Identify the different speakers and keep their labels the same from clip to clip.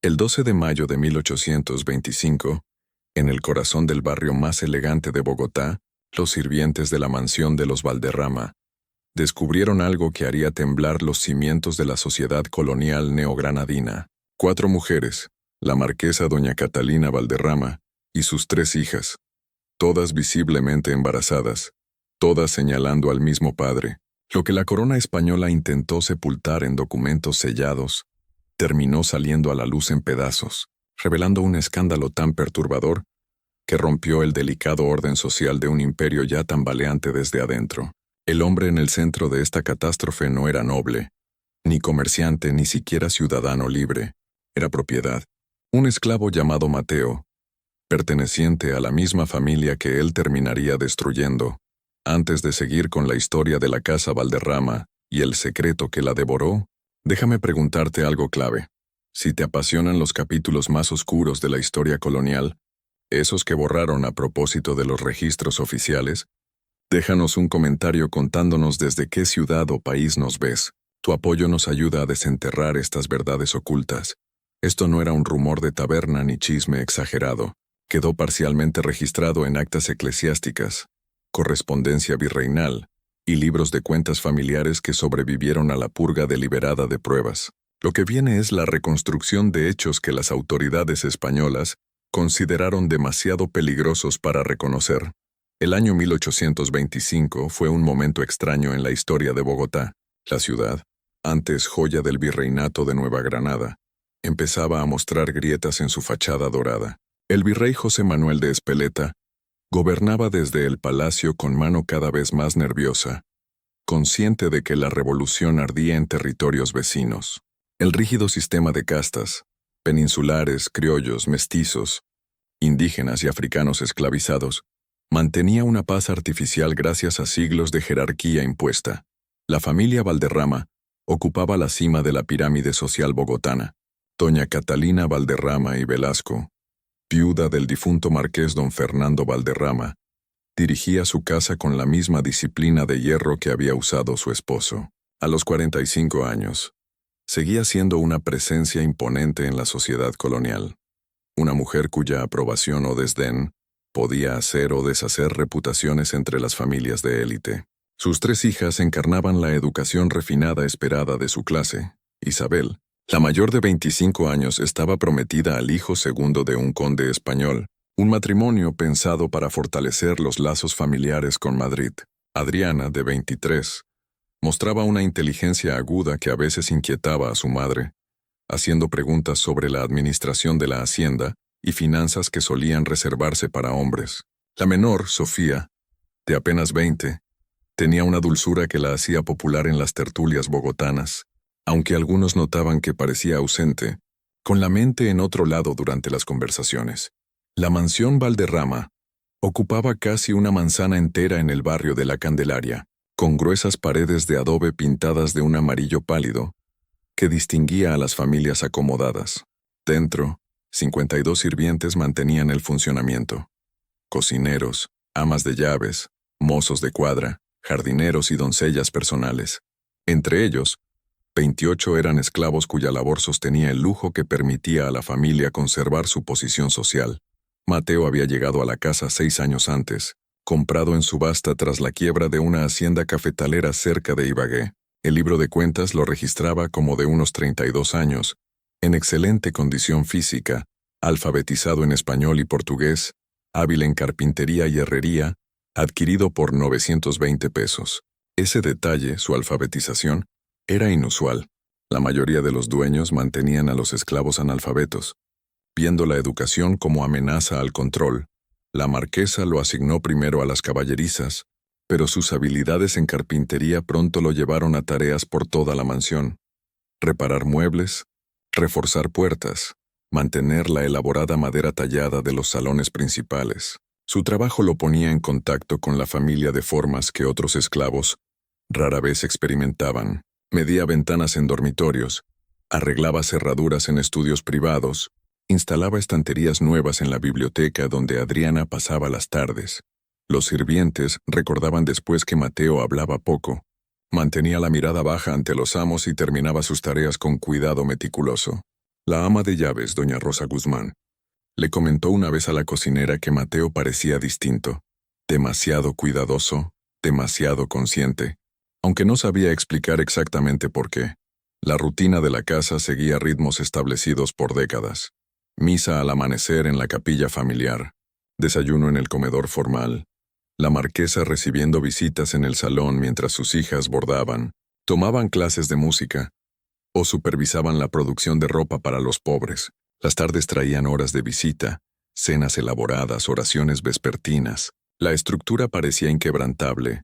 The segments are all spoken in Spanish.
Speaker 1: El 12 de mayo de 1825, en el corazón del barrio más elegante de Bogotá, los sirvientes de la mansión de los Valderrama descubrieron algo que haría temblar los cimientos de la sociedad colonial neogranadina. 4 mujeres, la marquesa doña Catalina Valderrama y sus 3 hijas, todas visiblemente embarazadas, todas señalando al mismo padre. Lo que la corona española intentó sepultar en documentos sellados, terminó saliendo a la luz en pedazos, revelando un escándalo tan perturbador que rompió el delicado orden social de un imperio ya tambaleante desde adentro. El hombre en el centro de esta catástrofe no era noble, ni comerciante, ni siquiera ciudadano libre. Era propiedad. Un esclavo llamado Mateo, perteneciente a la misma familia que él terminaría destruyendo. Antes de seguir con la historia de la casa Valderrama y el secreto que la devoró, déjame preguntarte algo clave. Si te apasionan los capítulos más oscuros de la historia colonial, esos que borraron a propósito de los registros oficiales, déjanos un comentario contándonos desde qué ciudad o país nos ves. Tu apoyo nos ayuda a desenterrar estas verdades ocultas. Esto no era un rumor de taberna ni chisme exagerado. Quedó parcialmente registrado en actas eclesiásticas, correspondencia virreinal y libros de cuentas familiares que sobrevivieron a la purga deliberada de pruebas. Lo que viene es la reconstrucción de hechos que las autoridades españolas consideraron demasiado peligrosos para reconocer. El año 1825 fue un momento extraño en la historia de Bogotá. La ciudad, antes joya del virreinato de Nueva Granada, empezaba a mostrar grietas en su fachada dorada. El virrey José Manuel de Espeleta gobernaba desde el palacio con mano cada vez más nerviosa, consciente de que la revolución ardía en territorios vecinos. El rígido sistema de castas, peninsulares, criollos, mestizos, indígenas y africanos esclavizados, mantenía una paz artificial gracias a siglos de jerarquía impuesta. La familia Valderrama ocupaba la cima de la pirámide social bogotana. Doña Catalina Valderrama y Velasco, viuda del difunto marqués don Fernando Valderrama, dirigía su casa con la misma disciplina de hierro que había usado su esposo. A los 45 años, seguía siendo una presencia imponente en la sociedad colonial, una mujer cuya aprobación o desdén podía hacer o deshacer reputaciones entre las familias de élite. Sus 3 hijas encarnaban la educación refinada esperada de su clase. Isabel, la mayor de 25 años, estaba prometida al hijo segundo de un conde español, un matrimonio pensado para fortalecer los lazos familiares con Madrid. Adriana, de 23, mostraba una inteligencia aguda que a veces inquietaba a su madre, haciendo preguntas sobre la administración de la hacienda y finanzas que solían reservarse para hombres. La menor, Sofía, de apenas 20, tenía una dulzura que la hacía popular en las tertulias bogotanas, aunque algunos notaban que parecía ausente, con la mente en otro lado durante las conversaciones. La mansión Valderrama ocupaba casi una manzana entera en el barrio de La Candelaria, con gruesas paredes de adobe pintadas de un amarillo pálido que distinguía a las familias acomodadas. Dentro, 52 sirvientes mantenían el funcionamiento. Cocineros, amas de llaves, mozos de cuadra, jardineros y doncellas personales. Entre ellos, 28 eran esclavos cuya labor sostenía el lujo que permitía a la familia conservar su posición social. Mateo había llegado a la casa 6 años antes, comprado en subasta tras la quiebra de una hacienda cafetalera cerca de Ibagué. El libro de cuentas lo registraba como de unos 32 años, en excelente condición física, alfabetizado en español y portugués, hábil en carpintería y herrería, adquirido por 920 pesos. Ese detalle, su alfabetización, era inusual. La mayoría de los dueños mantenían a los esclavos analfabetos. Viendo la educación como amenaza al control, la marquesa lo asignó primero a las caballerizas, pero sus habilidades en carpintería pronto lo llevaron a tareas por toda la mansión: reparar muebles, reforzar puertas, mantener la elaborada madera tallada de los salones principales. Su trabajo lo ponía en contacto con la familia de formas que otros esclavos rara vez experimentaban. Medía ventanas en dormitorios, arreglaba cerraduras en estudios privados, instalaba estanterías nuevas en la biblioteca donde Adriana pasaba las tardes. Los sirvientes recordaban después que Mateo hablaba poco, mantenía la mirada baja ante los amos y terminaba sus tareas con cuidado meticuloso. La ama de llaves, doña Rosa Guzmán, le comentó una vez a la cocinera que Mateo parecía distinto, demasiado cuidadoso, demasiado consciente, aunque no sabía explicar exactamente por qué. La rutina de la casa seguía ritmos establecidos por décadas. Misa al amanecer en la capilla familiar, desayuno en el comedor formal, la marquesa recibiendo visitas en el salón mientras sus hijas bordaban, tomaban clases de música o supervisaban la producción de ropa para los pobres. Las tardes traían horas de visita, cenas elaboradas, oraciones vespertinas. La estructura parecía inquebrantable,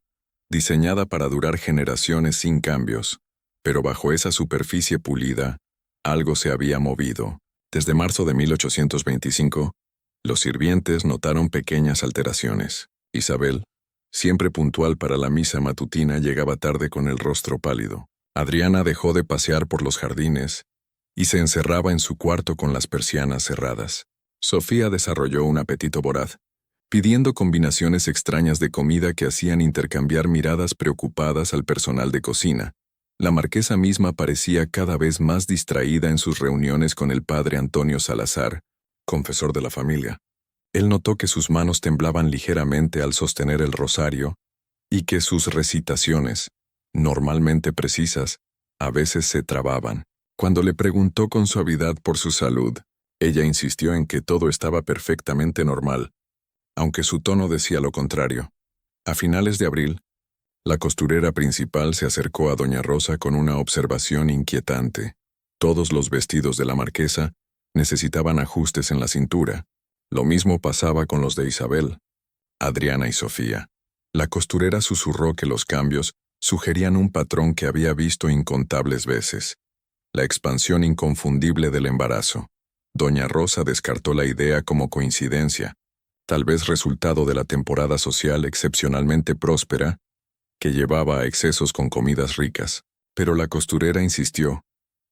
Speaker 1: diseñada para durar generaciones sin cambios, pero bajo esa superficie pulida, algo se había movido. Desde marzo de 1825, los sirvientes notaron pequeñas alteraciones. Isabel, siempre puntual para la misa matutina, llegaba tarde con el rostro pálido. Adriana dejó de pasear por los jardines y se encerraba en su cuarto con las persianas cerradas. Sofía desarrolló un apetito voraz, pidiendo combinaciones extrañas de comida que hacían intercambiar miradas preocupadas al personal de cocina. La marquesa misma parecía cada vez más distraída en sus reuniones con el padre Antonio Salazar, confesor de la familia. Él notó que sus manos temblaban ligeramente al sostener el rosario y que sus recitaciones, normalmente precisas, a veces se trababan. Cuando le preguntó con suavidad por su salud, ella insistió en que todo estaba perfectamente normal, aunque su tono decía lo contrario. A finales de abril, la costurera principal se acercó a doña Rosa con una observación inquietante. Todos los vestidos de la marquesa necesitaban ajustes en la cintura. Lo mismo pasaba con los de Isabel, Adriana y Sofía. La costurera susurró que los cambios sugerían un patrón que había visto incontables veces: la expansión inconfundible del embarazo. Doña Rosa descartó la idea como coincidencia, tal vez resultado de la temporada social excepcionalmente próspera que llevaba a excesos con comidas ricas. Pero la costurera insistió,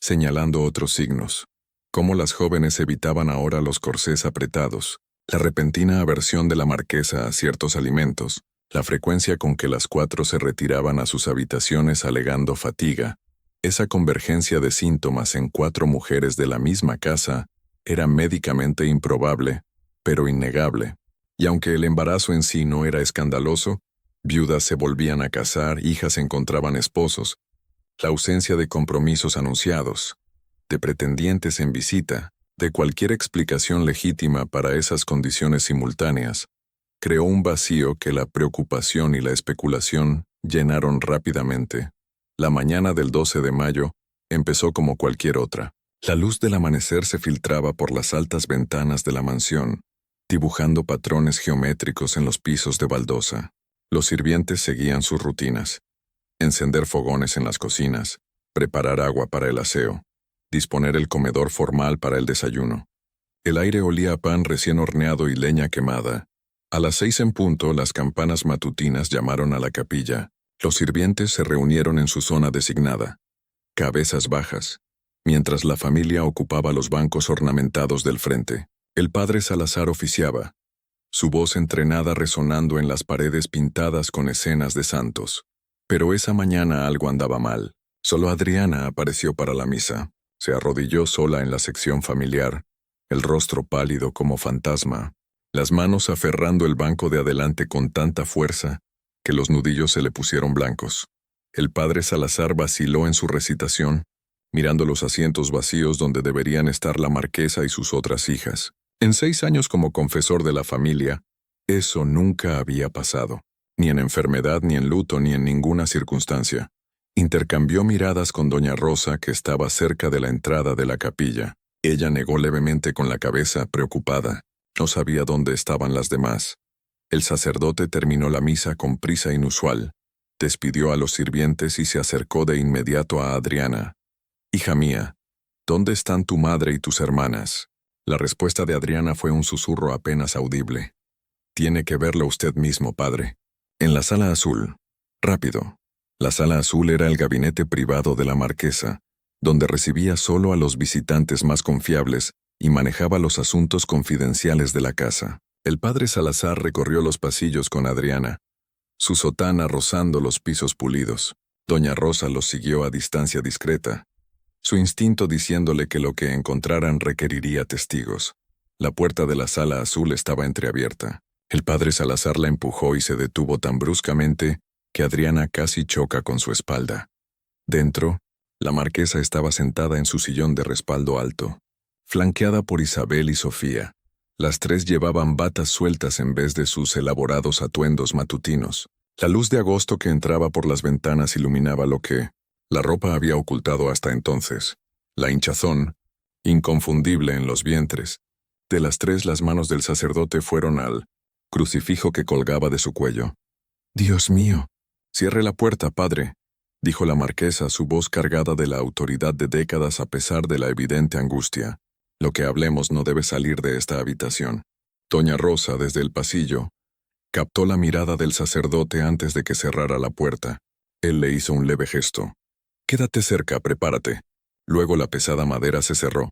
Speaker 1: señalando otros signos: cómo las jóvenes evitaban ahora los corsés apretados, la repentina aversión de la marquesa a ciertos alimentos, la frecuencia con que las cuatro se retiraban a sus habitaciones alegando fatiga. Esa convergencia de síntomas en cuatro mujeres de la misma casa era médicamente improbable, pero innegable. Y aunque el embarazo en sí no era escandaloso, viudas se volvían a casar, hijas encontraban esposos, la ausencia de compromisos anunciados, de pretendientes en visita, de cualquier explicación legítima para esas condiciones simultáneas, creó un vacío que la preocupación y la especulación llenaron rápidamente. La mañana del 12 de mayo empezó como cualquier otra. La luz del amanecer se filtraba por las altas ventanas de la mansión, dibujando patrones geométricos en los pisos de baldosa. Los sirvientes seguían sus rutinas: encender fogones en las cocinas, preparar agua para el aseo, disponer el comedor formal para el desayuno. El aire olía a pan recién horneado y leña quemada. A las 6 en punto, las campanas matutinas llamaron a la capilla. Los sirvientes se reunieron en su zona designada, cabezas bajas, mientras la familia ocupaba los bancos ornamentados del frente. El padre Salazar oficiaba, su voz entrenada resonando en las paredes pintadas con escenas de santos. Pero esa mañana algo andaba mal. Solo Adriana apareció para la misa. Se arrodilló sola en la sección familiar, el rostro pálido como fantasma, las manos aferrando el banco de adelante con tanta fuerza que los nudillos se le pusieron blancos. El padre Salazar vaciló en su recitación, mirando los asientos vacíos donde deberían estar la marquesa y sus otras hijas. En 6 años como confesor de la familia, eso nunca había pasado, ni en enfermedad, ni en luto, ni en ninguna circunstancia. Intercambió miradas con doña Rosa, que estaba cerca de la entrada de la capilla. Ella negó levemente con la cabeza, preocupada. No sabía dónde estaban las demás. El sacerdote terminó la misa con prisa inusual, despidió a los sirvientes y se acercó de inmediato a Adriana. «Hija mía, ¿dónde están tu madre y tus hermanas?». La respuesta de Adriana fue un susurro apenas audible. «Tiene que verlo usted mismo, padre. En la sala azul. Rápido». La sala azul era el gabinete privado de la marquesa, donde recibía solo a los visitantes más confiables y manejaba los asuntos confidenciales de la casa. El padre Salazar recorrió los pasillos con Adriana, su sotana rozando los pisos pulidos. Doña Rosa los siguió a distancia discreta, su instinto diciéndole que lo que encontraran requeriría testigos. La puerta de la sala azul estaba entreabierta. El padre Salazar la empujó y se detuvo tan bruscamente que Adriana casi choca con su espalda. Dentro, la marquesa estaba sentada en su sillón de respaldo alto, flanqueada por Isabel y Sofía. Las tres llevaban batas sueltas en vez de sus elaborados atuendos matutinos. La luz de agosto que entraba por las ventanas iluminaba lo que la ropa había ocultado hasta entonces. La hinchazón, inconfundible en los vientres. De las tres, las manos del sacerdote fueron al crucifijo que colgaba de su cuello. «Dios mío, cierre la puerta, padre», dijo la marquesa, su voz cargada de la autoridad de décadas a pesar de la evidente angustia. «Lo que hablemos no debe salir de esta habitación». Doña Rosa, desde el pasillo, captó la mirada del sacerdote antes de que cerrara la puerta. Él le hizo un leve gesto. «Quédate cerca, prepárate». Luego la pesada madera se cerró,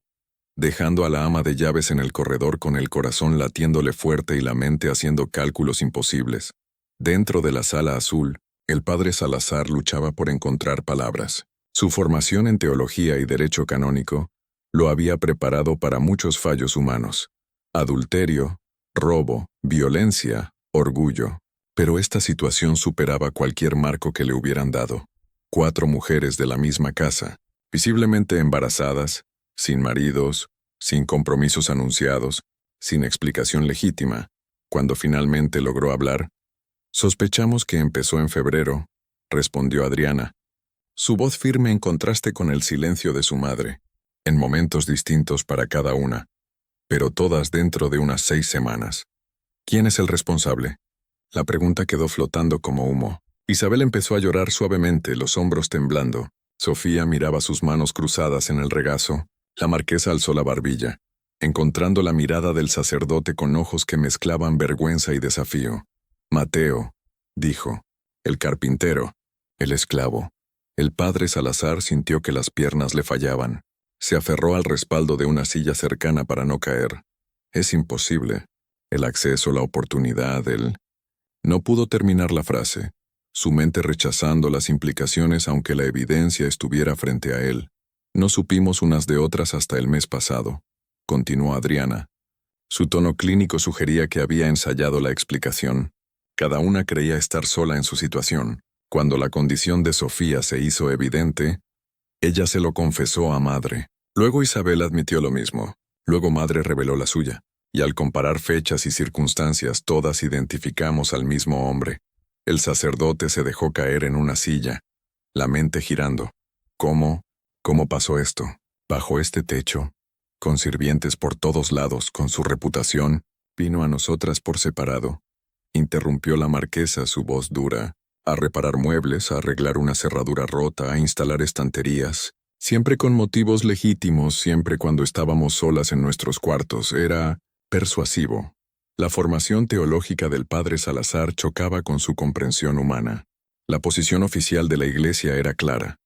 Speaker 1: dejando a la ama de llaves en el corredor con el corazón latiéndole fuerte y la mente haciendo cálculos imposibles. Dentro de la sala azul, el padre Salazar luchaba por encontrar palabras. Su formación en teología y derecho canónico lo había preparado para muchos fallos humanos: adulterio, robo, violencia, orgullo. Pero esta situación superaba cualquier marco que le hubieran dado. 4 mujeres de la misma casa, visiblemente embarazadas, sin maridos, sin compromisos anunciados, sin explicación legítima. Cuando finalmente logró hablar: «Sospechamos que empezó en febrero», respondió Adriana, su voz firme en contraste con el silencio de su madre, en momentos distintos para cada una, pero todas dentro de unas 6 semanas. «¿Quién es el responsable?». La pregunta quedó flotando como humo. Isabel empezó a llorar suavemente, los hombros temblando. Sofía miraba sus manos cruzadas en el regazo. La marquesa alzó la barbilla, encontrando la mirada del sacerdote con ojos que mezclaban vergüenza y desafío. «Mateo», dijo, «el carpintero, el esclavo». El padre Salazar sintió que las piernas le fallaban. Se aferró al respaldo de una silla cercana para no caer. «Es imposible. El acceso, la oportunidad, el...». No pudo terminar la frase, su mente rechazando las implicaciones aunque la evidencia estuviera frente a él. «No supimos unas de otras hasta el mes pasado», continuó Adriana. Su tono clínico sugería que había ensayado la explicación. Cada una creía estar sola en su situación. Cuando la condición de Sofía se hizo evidente, ella se lo confesó a madre. Luego Isabel admitió lo mismo. Luego madre reveló la suya. Y al comparar fechas y circunstancias, todas identificamos al mismo hombre. El sacerdote se dejó caer en una silla, la mente girando. ¿Cómo pasó esto? Bajo este techo, con sirvientes por todos lados, con su reputación, vino a nosotras por separado. Interrumpió la marquesa, su voz dura, a reparar muebles, a arreglar una cerradura rota, a instalar estanterías, siempre con motivos legítimos, siempre cuando estábamos solas en nuestros cuartos. Era persuasivo. La formación teológica del padre Salazar chocaba con su comprensión humana. La posición oficial de la Iglesia era clara.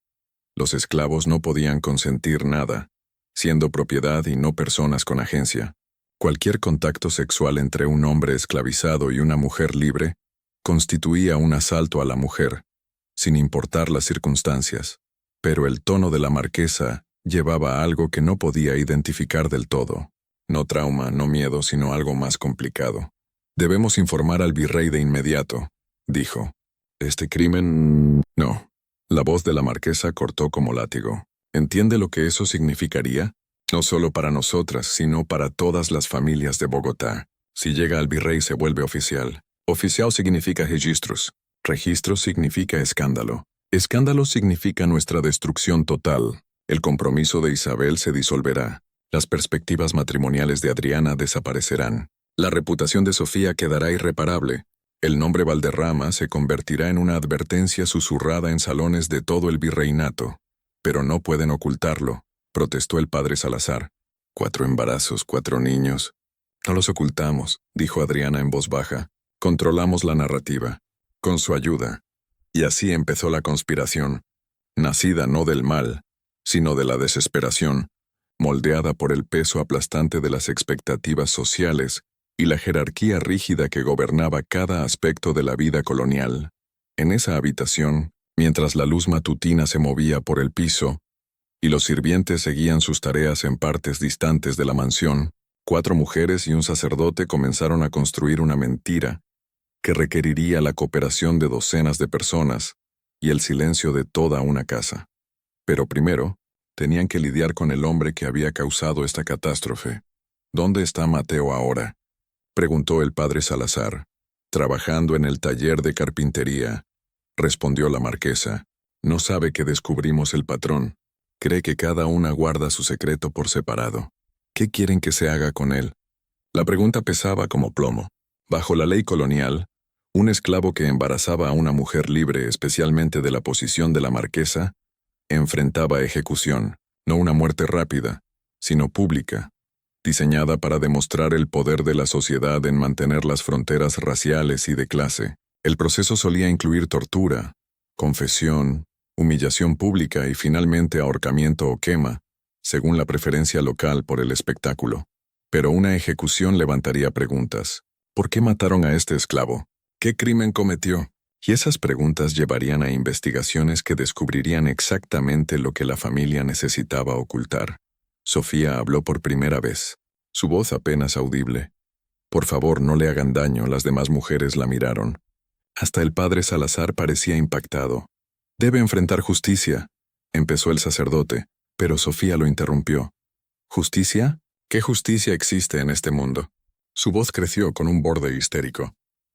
Speaker 1: Los esclavos no podían consentir nada, siendo propiedad y no personas con agencia. Cualquier contacto sexual entre un hombre esclavizado y una mujer libre constituía un asalto a la mujer, sin importar las circunstancias. Pero el tono de la marquesa llevaba algo que no podía identificar del todo. No trauma, no miedo, sino algo más complicado. «Debemos informar al virrey de inmediato», dijo. «Este crimen...». «No». La voz de la marquesa cortó como látigo. «¿Entiende lo que eso significaría? No solo para nosotras, sino para todas las familias de Bogotá. Si llega al virrey se vuelve oficial. Oficial significa registros. Registros significa escándalo. Escándalo significa nuestra destrucción total. El compromiso de Isabel se disolverá. Las perspectivas matrimoniales de Adriana desaparecerán. La reputación de Sofía quedará irreparable. El nombre Valderrama se convertirá en una advertencia susurrada en salones de todo el virreinato. Pero no pueden ocultarlo», protestó el padre Salazar. 4 embarazos, 4 niños. «No los ocultamos», dijo Adriana en voz baja. «Controlamos la narrativa. Con su ayuda». Y así empezó la conspiración, nacida no del mal, sino de la desesperación, moldeada por el peso aplastante de las expectativas sociales y la jerarquía rígida que gobernaba cada aspecto de la vida colonial. En esa habitación, mientras la luz matutina se movía por el piso, y los sirvientes seguían sus tareas en partes distantes de la mansión. 4 mujeres y un sacerdote comenzaron a construir una mentira que requeriría la cooperación de docenas de personas y el silencio de toda una casa. Pero primero, tenían que lidiar con el hombre que había causado esta catástrofe. ¿Dónde está Mateo ahora?, preguntó el padre Salazar. Trabajando en el taller de carpintería, respondió la marquesa. No sabe que descubrimos el patrón. Cree que cada una guarda su secreto por separado. ¿Qué quieren que se haga con él? La pregunta pesaba como plomo. Bajo la ley colonial, un esclavo que embarazaba a una mujer libre, especialmente de la posición de la marquesa, enfrentaba ejecución, no una muerte rápida, sino pública, diseñada para demostrar el poder de la sociedad en mantener las fronteras raciales y de clase. El proceso solía incluir tortura, confesión, humillación pública y finalmente ahorcamiento o quema, según la preferencia local por el espectáculo. Pero una ejecución levantaría preguntas. ¿Por qué mataron a este esclavo? ¿Qué crimen cometió? Y esas preguntas llevarían a investigaciones que descubrirían exactamente lo que la familia necesitaba ocultar. Sofía habló por primera vez, su voz apenas audible. Por favor, no le hagan daño, las demás mujeres la miraron. Hasta el padre Salazar parecía impactado. Debe enfrentar justicia, empezó el sacerdote, pero Sofía lo interrumpió. ¿Justicia? ¿Qué justicia existe en este mundo? Su voz creció con un borde histérico.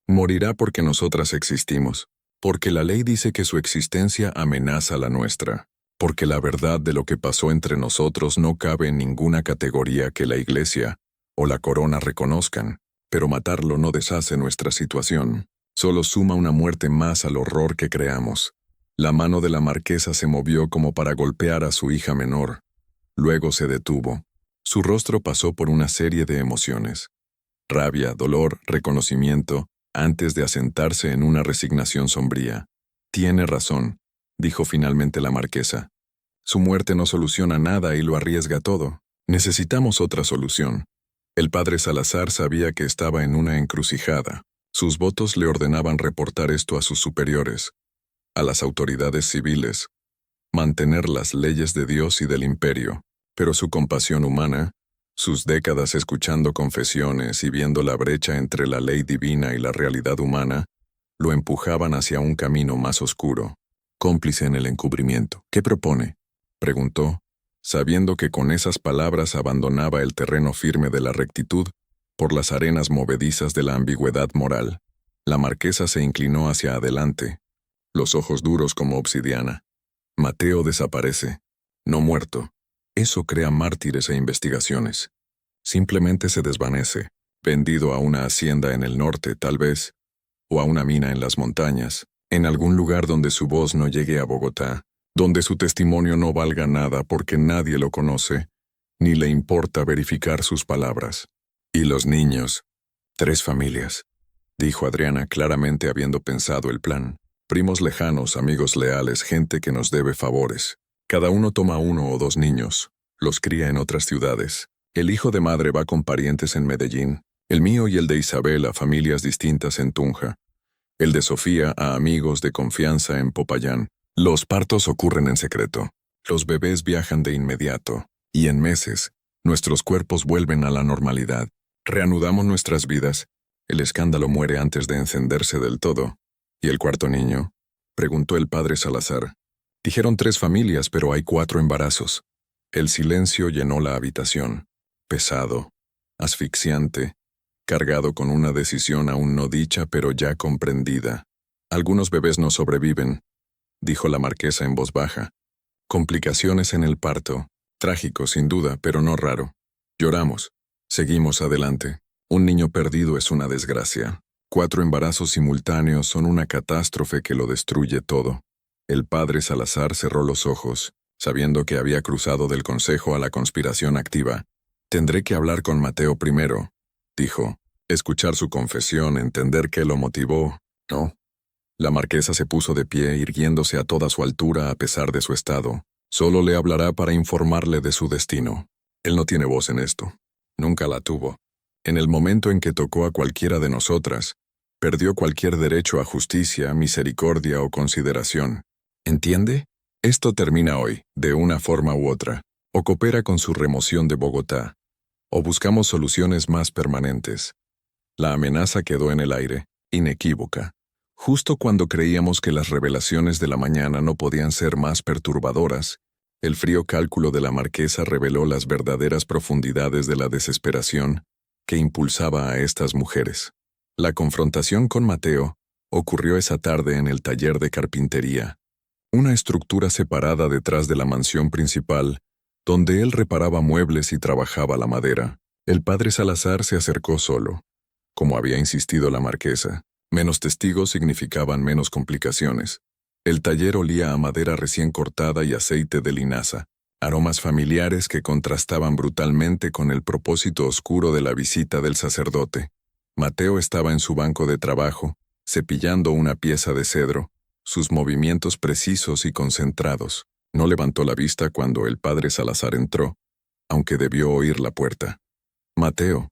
Speaker 1: Morirá porque nosotras existimos, porque la ley dice que su existencia amenaza la nuestra, porque la verdad de lo que pasó entre nosotros no cabe en ninguna categoría que la Iglesia o la corona reconozcan, pero matarlo no deshace nuestra situación, solo suma una muerte más al horror que creamos. La mano de la marquesa se movió como para golpear a su hija menor. Luego se detuvo. Su rostro pasó por una serie de emociones. Rabia, dolor, reconocimiento, antes de asentarse en una resignación sombría. Tiene razón, dijo finalmente la marquesa. Su muerte no soluciona nada y lo arriesga todo. Necesitamos otra solución. El padre Salazar sabía que estaba en una encrucijada. Sus votos le ordenaban reportar esto a sus superiores, a las autoridades civiles, mantener las leyes de Dios y del imperio, pero su compasión humana, sus décadas escuchando confesiones y viendo la brecha entre la ley divina y la realidad humana, lo empujaban hacia un camino más oscuro, cómplice en el encubrimiento. ¿Qué propone?, preguntó, sabiendo que con esas palabras abandonaba el terreno firme de la rectitud por las arenas movedizas de la ambigüedad moral. La marquesa se inclinó hacia adelante, los ojos duros como obsidiana. Mateo desaparece, no muerto. Eso crea mártires e investigaciones. Simplemente se desvanece, vendido a una hacienda en el norte, tal vez, o a una mina en las montañas, en algún lugar donde su voz no llegue a Bogotá, donde su testimonio no valga nada porque nadie lo conoce, ni le importa verificar sus palabras. ¿Y los niños? 3 familias, dijo Adriana claramente habiendo pensado el plan. Primos lejanos, amigos leales, gente que nos debe favores. Cada uno toma 1 o 2 niños, los cría en otras ciudades. El hijo de madre va con parientes en Medellín, el mío y el de Isabel a familias distintas en Tunja, el de Sofía a amigos de confianza en Popayán. Los partos ocurren en secreto, los bebés viajan de inmediato, y en meses, nuestros cuerpos vuelven a la normalidad. Reanudamos nuestras vidas, el escándalo muere antes de encenderse del todo. ¿Y el cuarto niño?, preguntó el padre Salazar. Dijeron 3 familias, pero hay 4 embarazos. El silencio llenó la habitación, pesado, asfixiante, cargado con una decisión aún no dicha pero ya comprendida. Algunos bebés no sobreviven, dijo la marquesa en voz baja. Complicaciones en el parto, trágico sin duda, pero no raro. Lloramos, seguimos adelante. Un niño perdido es una desgracia. 4 embarazos simultáneos son una catástrofe que lo destruye todo. El padre Salazar cerró los ojos, sabiendo que había cruzado del consejo a la conspiración activa. Tendré que hablar con Mateo primero, dijo. Escuchar su confesión, entender qué lo motivó. No. La marquesa se puso de pie, irguiéndose a toda su altura a pesar de su estado. Solo le hablará para informarle de su destino. Él no tiene voz en esto. Nunca la tuvo. En el momento en que tocó a cualquiera de nosotras, perdió cualquier derecho a justicia, misericordia o consideración. ¿Entiende? Esto termina hoy, de una forma u otra, o coopera con su remoción de Bogotá, o buscamos soluciones más permanentes. La amenaza quedó en el aire, inequívoca. Justo cuando creíamos que las revelaciones de la mañana no podían ser más perturbadoras, el frío cálculo de la marquesa reveló las verdaderas profundidades de la desesperación que impulsaba a estas mujeres. La confrontación con Mateo ocurrió esa tarde en el taller de carpintería, una estructura separada detrás de la mansión principal, donde él reparaba muebles y trabajaba la madera. El padre Salazar se acercó solo, como había insistido la marquesa. Menos testigos significaban menos complicaciones. El taller olía a madera recién cortada y aceite de linaza, aromas familiares que contrastaban brutalmente con el propósito oscuro de la visita del sacerdote. Mateo estaba en su banco de trabajo, cepillando una pieza de cedro, sus movimientos precisos y concentrados. No levantó la vista cuando el padre Salazar entró, aunque debió oír la puerta. «Mateo»,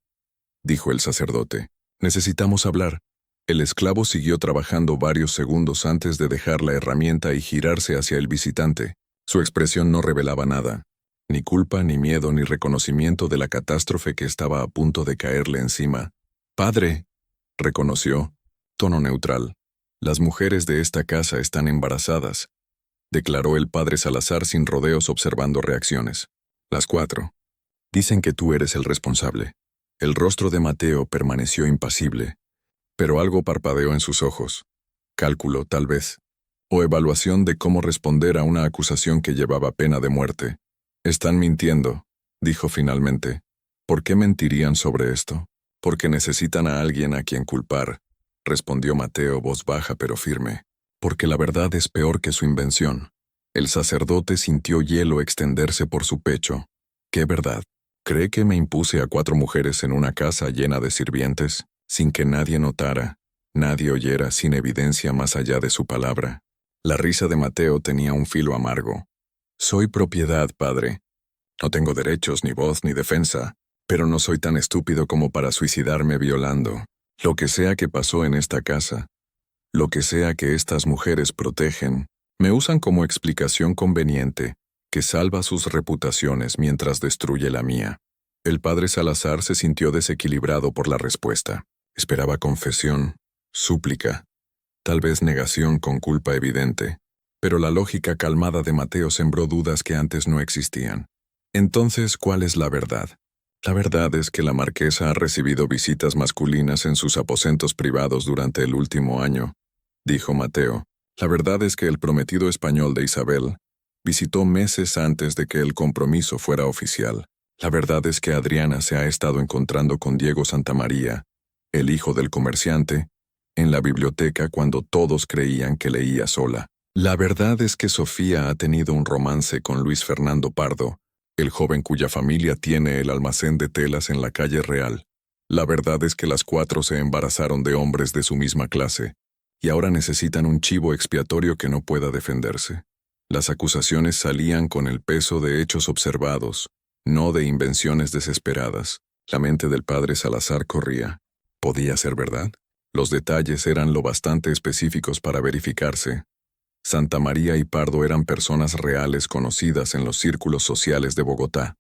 Speaker 1: dijo el sacerdote, «necesitamos hablar». El esclavo siguió trabajando varios segundos antes de dejar la herramienta y girarse hacia el visitante. Su expresión no revelaba nada, ni culpa, ni miedo, ni reconocimiento de la catástrofe que estaba a punto de caerle encima. «Padre», reconoció, tono neutral, «las mujeres de esta casa están embarazadas», declaró el padre Salazar sin rodeos observando reacciones. «Las 4. Dicen que tú eres el responsable». El rostro de Mateo permaneció impasible, pero algo parpadeó en sus ojos. Cálculo, tal vez, o evaluación de cómo responder a una acusación que llevaba pena de muerte. «Están mintiendo», dijo finalmente. «¿Por qué mentirían sobre esto?» «Porque necesitan a alguien a quien culpar», respondió Mateo, voz baja pero firme. «Porque la verdad es peor que su invención». El sacerdote sintió hielo extenderse por su pecho. «¿Qué verdad? ¿Cree que me impuse a 4 mujeres en una casa llena de sirvientes, sin que nadie notara, nadie oyera, sin evidencia más allá de su palabra?» La risa de Mateo tenía un filo amargo. «Soy propiedad, padre. No tengo derechos, ni voz, ni defensa, pero no soy tan estúpido como para suicidarme violando. Lo que sea que pasó en esta casa, lo que sea que estas mujeres protegen, me usan como explicación conveniente que salva sus reputaciones mientras destruye la mía». El padre Salazar se sintió desequilibrado por la respuesta. Esperaba confesión, súplica, tal vez negación con culpa evidente, pero la lógica calmada de Mateo sembró dudas que antes no existían. Entonces, ¿cuál es la verdad? La verdad es que la marquesa ha recibido visitas masculinas en sus aposentos privados durante el último año, dijo Mateo. La verdad es que el prometido español de Isabel visitó meses antes de que el compromiso fuera oficial. La verdad es que Adriana se ha estado encontrando con Diego Santamaría, el hijo del comerciante, en la biblioteca cuando todos creían que leía sola. La verdad es que Sofía ha tenido un romance con Luis Fernando Pardo, el joven cuya familia tiene el almacén de telas en la calle Real. La verdad es que las 4 se embarazaron de hombres de su misma clase, y ahora necesitan un chivo expiatorio que no pueda defenderse. Las acusaciones salían con el peso de hechos observados, no de invenciones desesperadas. La mente del padre Salazar corría. ¿Podía ser verdad? Los detalles eran lo bastante específicos para verificarse. Santamaría y Pardo eran personas reales conocidas en los círculos sociales de Bogotá.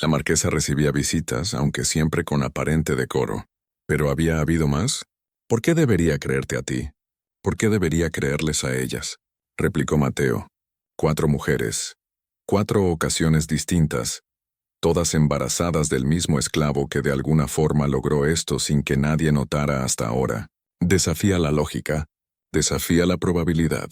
Speaker 1: La marquesa recibía visitas, aunque siempre con aparente decoro. ¿Pero había habido más? ¿Por qué debería creerte a ti? ¿Por qué debería creerles a ellas?, replicó Mateo. 4 mujeres, 4 ocasiones distintas, todas embarazadas del mismo esclavo que de alguna forma logró esto sin que nadie notara hasta ahora. Desafía la lógica, desafía la probabilidad.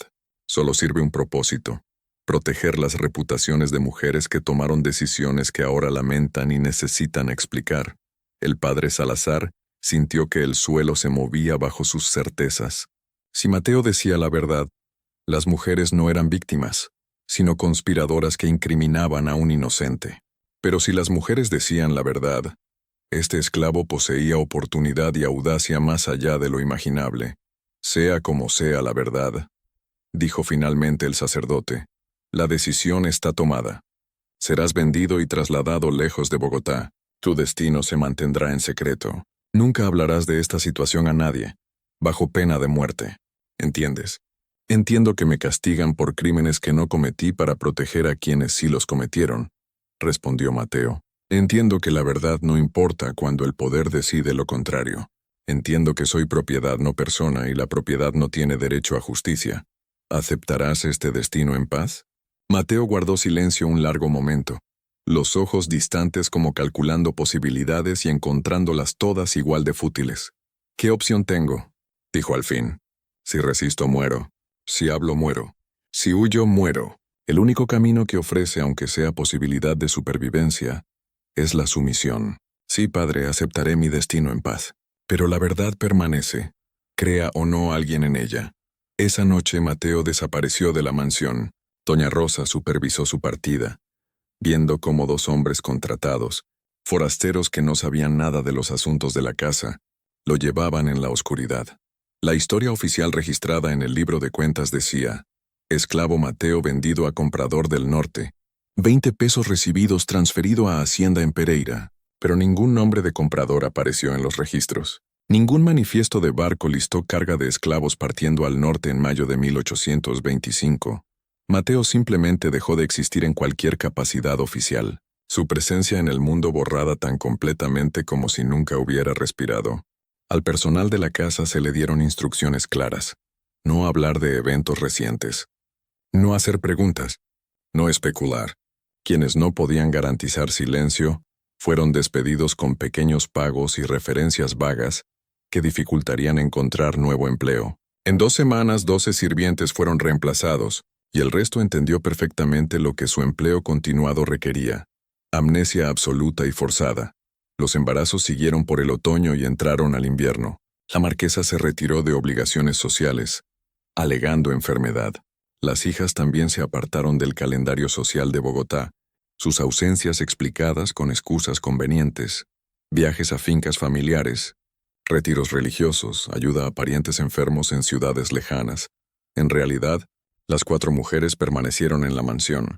Speaker 1: Solo sirve un propósito: proteger las reputaciones de mujeres que tomaron decisiones que ahora lamentan y necesitan explicar. El padre Salazar sintió que el suelo se movía bajo sus certezas. Si Mateo decía la verdad, las mujeres no eran víctimas, sino conspiradoras que incriminaban a un inocente. Pero si las mujeres decían la verdad, este esclavo poseía oportunidad y audacia más allá de lo imaginable. Sea como sea la verdad, dijo finalmente el sacerdote, la decisión está tomada. Serás vendido y trasladado lejos de Bogotá. Tu destino se mantendrá en secreto. Nunca hablarás de esta situación a nadie, bajo pena de muerte. ¿Entiendes? Entiendo que me castigan por crímenes que no cometí para proteger a quienes sí los cometieron, respondió Mateo. Entiendo que la verdad no importa cuando el poder decide lo contrario. Entiendo que soy propiedad no persona y la propiedad no tiene derecho a justicia. ¿Aceptarás este destino en paz? Mateo guardó silencio un largo momento, los ojos distantes como calculando posibilidades y encontrándolas todas igual de fútiles. ¿Qué opción tengo?, dijo al fin. Si resisto, muero. Si hablo, muero. Si huyo, muero. El único camino que ofrece, aunque sea posibilidad de supervivencia, es la sumisión. Sí, padre, aceptaré mi destino en paz. Pero la verdad permanece, crea o no alguien en ella. Esa noche Mateo desapareció de la mansión. Doña Rosa supervisó su partida, viendo cómo dos hombres contratados, forasteros que no sabían nada de los asuntos de la casa, lo llevaban en la oscuridad. La historia oficial registrada en el libro de cuentas decía: esclavo Mateo vendido a comprador del norte, 20 pesos recibidos transferido a Hacienda en Pereira, pero ningún nombre de comprador apareció en los registros. Ningún manifiesto de barco listó carga de esclavos partiendo al norte en mayo de 1825. Mateo simplemente dejó de existir en cualquier capacidad oficial, su presencia en el mundo borrada tan completamente como si nunca hubiera respirado. Al personal de la casa se le dieron instrucciones claras: no hablar de eventos recientes, no hacer preguntas, no especular. Quienes no podían garantizar silencio fueron despedidos con pequeños pagos y referencias vagas que dificultarían encontrar nuevo empleo. En 2 semanas 12 sirvientes fueron reemplazados, y el resto entendió perfectamente lo que su empleo continuado requería: amnesia absoluta y forzada. Los embarazos siguieron por el otoño y entraron al invierno. La marquesa se retiró de obligaciones sociales, alegando enfermedad. Las hijas también se apartaron del calendario social de Bogotá, sus ausencias explicadas con excusas convenientes: viajes a fincas familiares, retiros religiosos, ayuda a parientes enfermos en ciudades lejanas. En realidad, las 4 mujeres permanecieron en la mansión,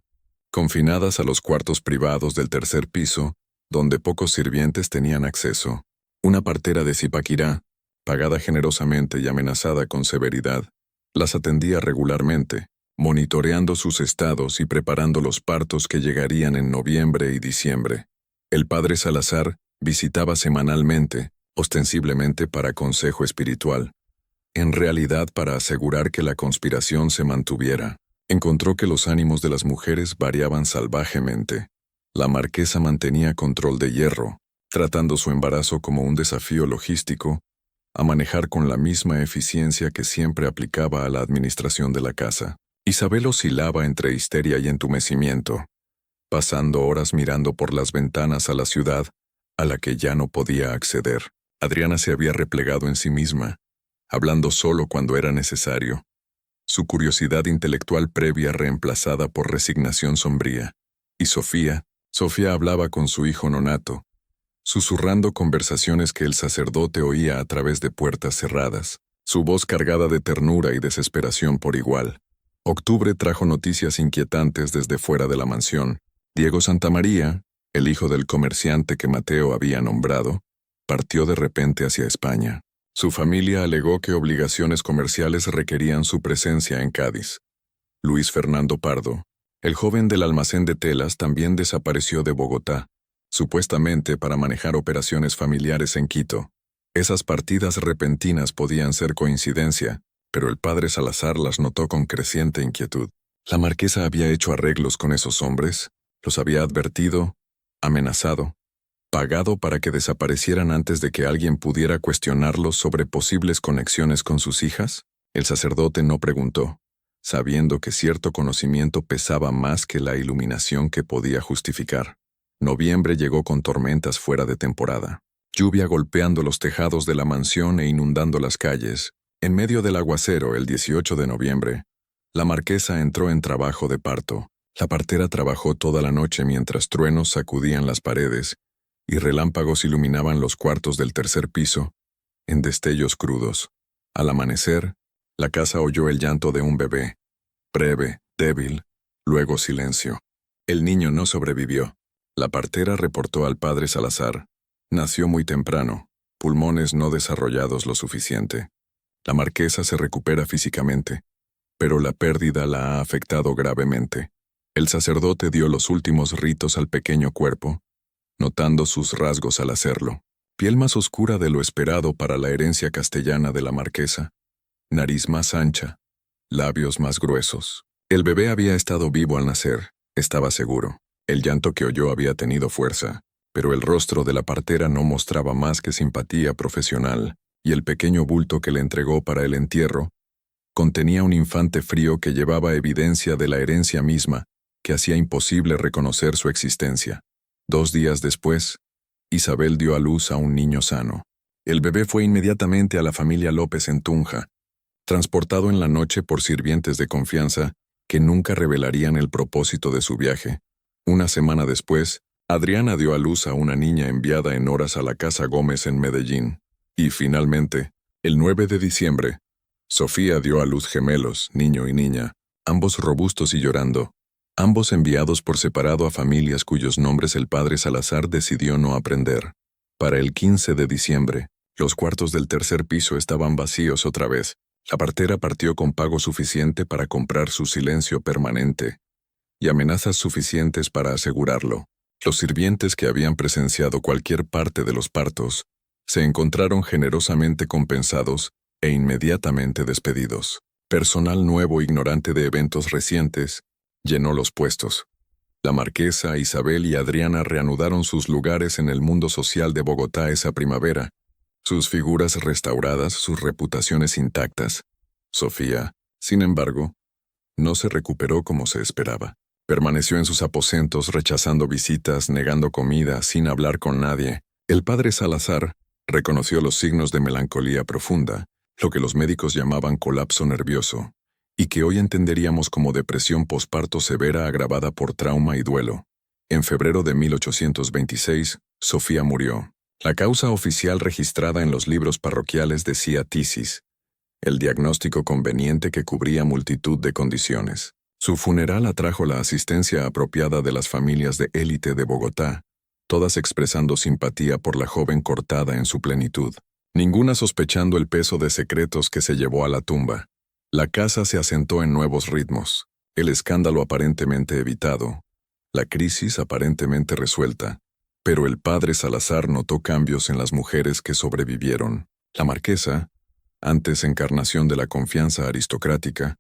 Speaker 1: confinadas a los cuartos privados del tercer piso, donde pocos sirvientes tenían acceso. Una partera de Zipaquirá, pagada generosamente y amenazada con severidad, las atendía regularmente, monitoreando sus estados y preparando los partos que llegarían en noviembre y diciembre. El padre Salazar visitaba semanalmente, ostensiblemente para consejo espiritual, en realidad para asegurar que la conspiración se mantuviera. Encontró que los ánimos de las mujeres variaban salvajemente. La marquesa mantenía control de hierro, tratando su embarazo como un desafío logístico, a manejar con la misma eficiencia que siempre aplicaba a la administración de la casa. Isabel oscilaba entre histeria y entumecimiento, pasando horas mirando por las ventanas a la ciudad, a la que ya no podía acceder. Adriana se había replegado en sí misma, hablando solo cuando era necesario, su curiosidad intelectual previa reemplazada por resignación sombría. Y Sofía hablaba con su hijo nonato, susurrando conversaciones que el sacerdote oía a través de puertas cerradas, su voz cargada de ternura y desesperación por igual. Octubre trajo noticias inquietantes desde fuera de la mansión. Diego Santamaría, el hijo del comerciante que Mateo había nombrado, partió de repente hacia España. Su familia alegó que obligaciones comerciales requerían su presencia en Cádiz. Luis Fernando Pardo, el joven del almacén de telas, también desapareció de Bogotá, supuestamente para manejar operaciones familiares en Quito. Esas partidas repentinas podían ser coincidencia, pero el padre Salazar las notó con creciente inquietud. La marquesa había hecho arreglos con esos hombres, los había advertido, amenazado, pagado para que desaparecieran antes de que alguien pudiera cuestionarlos sobre posibles conexiones con sus hijas. El sacerdote no preguntó, sabiendo que cierto conocimiento pesaba más que la iluminación que podía justificar. Noviembre llegó con tormentas fuera de temporada, lluvia golpeando los tejados de la mansión e inundando las calles. En medio del aguacero, el 18 de noviembre, la marquesa entró en trabajo de parto. La partera trabajó toda la noche mientras truenos sacudían las paredes y relámpagos iluminaban los cuartos del tercer piso en destellos crudos. Al amanecer, la casa oyó el llanto de un bebé, breve, débil, luego silencio. El niño no sobrevivió. La partera reportó al padre Salazar: nació muy temprano, pulmones no desarrollados lo suficiente. La marquesa se recupera físicamente, pero la pérdida la ha afectado gravemente. El sacerdote dio los últimos ritos al pequeño cuerpo, notando sus rasgos al hacerlo. Piel más oscura de lo esperado para la herencia castellana de la marquesa, nariz más ancha, labios más gruesos. El bebé había estado vivo al nacer, estaba seguro. El llanto que oyó había tenido fuerza, pero el rostro de la partera no mostraba más que simpatía profesional, y el pequeño bulto que le entregó para el entierro contenía un infante frío que llevaba evidencia de la herencia misma, que hacía imposible reconocer su existencia. 2 días después, Isabel dio a luz a un niño sano. El bebé fue inmediatamente a la familia López en Tunja, transportado en la noche por sirvientes de confianza que nunca revelarían el propósito de su viaje. Una semana después, Adriana dio a luz a una niña enviada en horas a la Casa Gómez en Medellín. Y finalmente, el 9 de diciembre, Sofía dio a luz gemelos, niño y niña, ambos robustos y llorando, ambos enviados por separado a familias cuyos nombres el padre Salazar decidió no aprender. Para el 15 de diciembre, los cuartos del tercer piso estaban vacíos otra vez. La partera partió con pago suficiente para comprar su silencio permanente y amenazas suficientes para asegurarlo. Los sirvientes que habían presenciado cualquier parte de los partos se encontraron generosamente compensados e inmediatamente despedidos. Personal nuevo ignorante de eventos recientes llenó los puestos. La marquesa, Isabel y Adriana reanudaron sus lugares en el mundo social de Bogotá esa primavera, sus figuras restauradas, sus reputaciones intactas. Sofía, sin embargo, no se recuperó como se esperaba. Permaneció en sus aposentos rechazando visitas, negando comida, sin hablar con nadie. El padre Salazar reconoció los signos de melancolía profunda, lo que los médicos llamaban colapso nervioso, y que hoy entenderíamos como depresión posparto severa agravada por trauma y duelo. En febrero de 1826, Sofía murió. La causa oficial registrada en los libros parroquiales decía tisis, el diagnóstico conveniente que cubría multitud de condiciones. Su funeral atrajo la asistencia apropiada de las familias de élite de Bogotá, todas expresando simpatía por la joven cortada en su plenitud, ninguna sospechando el peso de secretos que se llevó a la tumba. La casa se asentó en nuevos ritmos, el escándalo aparentemente evitado, la crisis aparentemente resuelta, pero el padre Salazar notó cambios en las mujeres que sobrevivieron. La marquesa, antes encarnación de la confianza aristocrática,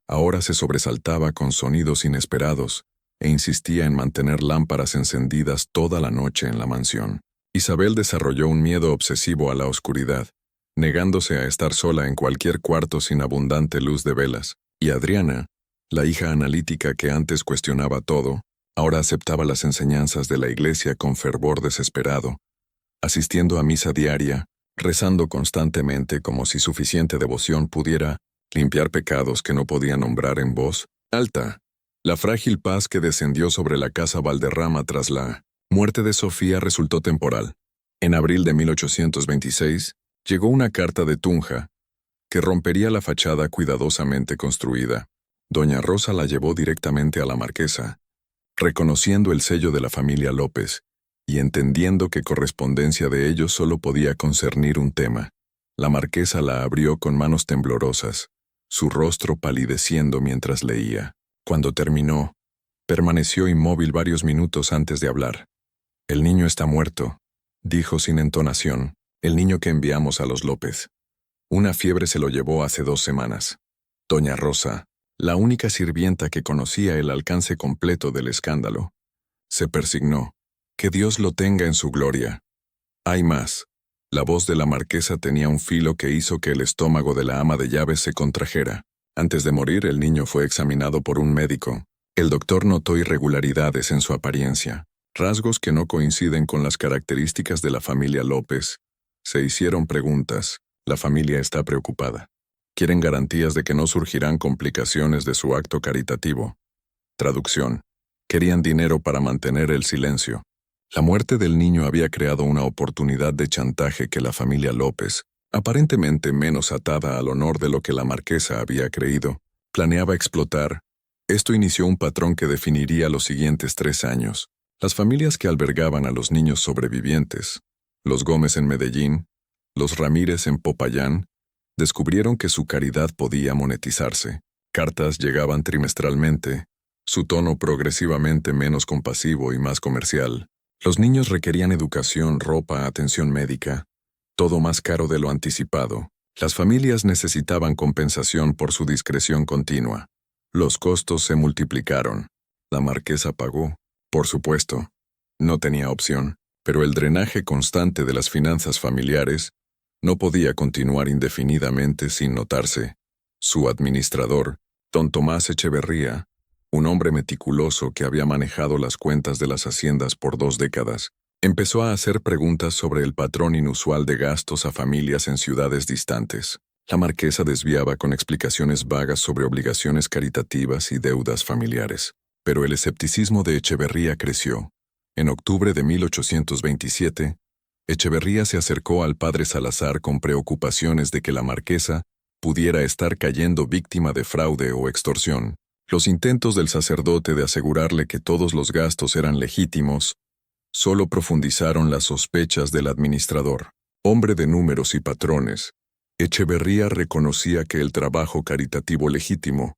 Speaker 1: ahora se sobresaltaba con sonidos inesperados e insistía en mantener lámparas encendidas toda la noche en la mansión. Isabel desarrolló un miedo obsesivo a la oscuridad, negándose a estar sola en cualquier cuarto sin abundante luz de velas, y Adriana, la hija analítica que antes cuestionaba todo, ahora aceptaba las enseñanzas de la iglesia con fervor desesperado, asistiendo a misa diaria, rezando constantemente como si suficiente devoción pudiera limpiar pecados que no podía nombrar en voz alta. La frágil paz que descendió sobre la casa Valderrama tras la muerte de Sofía resultó temporal. En abril de 1826, llegó una carta de Tunja, que rompería la fachada cuidadosamente construida. Doña Rosa la llevó directamente a la marquesa, reconociendo el sello de la familia López, y entendiendo que correspondencia de ellos solo podía concernir un tema. La marquesa la abrió con manos temblorosas, su rostro palideciendo mientras leía. Cuando terminó, permaneció inmóvil varios minutos antes de hablar. «El niño está muerto», dijo sin entonación, «el niño que enviamos a los López. Una fiebre se lo llevó hace 2 semanas». Doña Rosa, la única sirvienta que conocía el alcance completo del escándalo, se persignó. «Que Dios lo tenga en su gloria». Hay más. La voz de la marquesa tenía un filo que hizo que el estómago de la ama de llaves se contrajera. Antes de morir, el niño fue examinado por un médico. El doctor notó irregularidades en su apariencia, rasgos que no coinciden con las características de la familia López. Se hicieron preguntas. La familia está preocupada. Quieren garantías de que no surgirán complicaciones de su acto caritativo. Traducción. Querían dinero para mantener el silencio. La muerte del niño había creado una oportunidad de chantaje que la familia López, aparentemente menos atada al honor de lo que la marquesa había creído, planeaba explotar. Esto inició un patrón que definiría los siguientes 3 años. Las familias que albergaban a los niños sobrevivientes, los Gómez en Medellín, los Ramírez en Popayán, descubrieron que su caridad podía monetizarse. Cartas llegaban trimestralmente, su tono progresivamente menos compasivo y más comercial. Los niños requerían educación, ropa, atención médica, todo más caro de lo anticipado. Las familias necesitaban compensación por su discreción continua. Los costos se multiplicaron. La marquesa pagó, por supuesto. No tenía opción, pero el drenaje constante de las finanzas familiares no podía continuar indefinidamente sin notarse. Su administrador, don Tomás Echeverría, un hombre meticuloso que había manejado las cuentas de las haciendas por 2 décadas, empezó a hacer preguntas sobre el patrón inusual de gastos a familias en ciudades distantes. La marquesa desviaba con explicaciones vagas sobre obligaciones caritativas y deudas familiares. Pero el escepticismo de Echeverría creció. En octubre de 1827, Echeverría se acercó al padre Salazar con preocupaciones de que la marquesa pudiera estar cayendo víctima de fraude o extorsión. Los intentos del sacerdote de asegurarle que todos los gastos eran legítimos solo profundizaron las sospechas del administrador. Hombre de números y patrones, Echeverría reconocía que el trabajo caritativo legítimo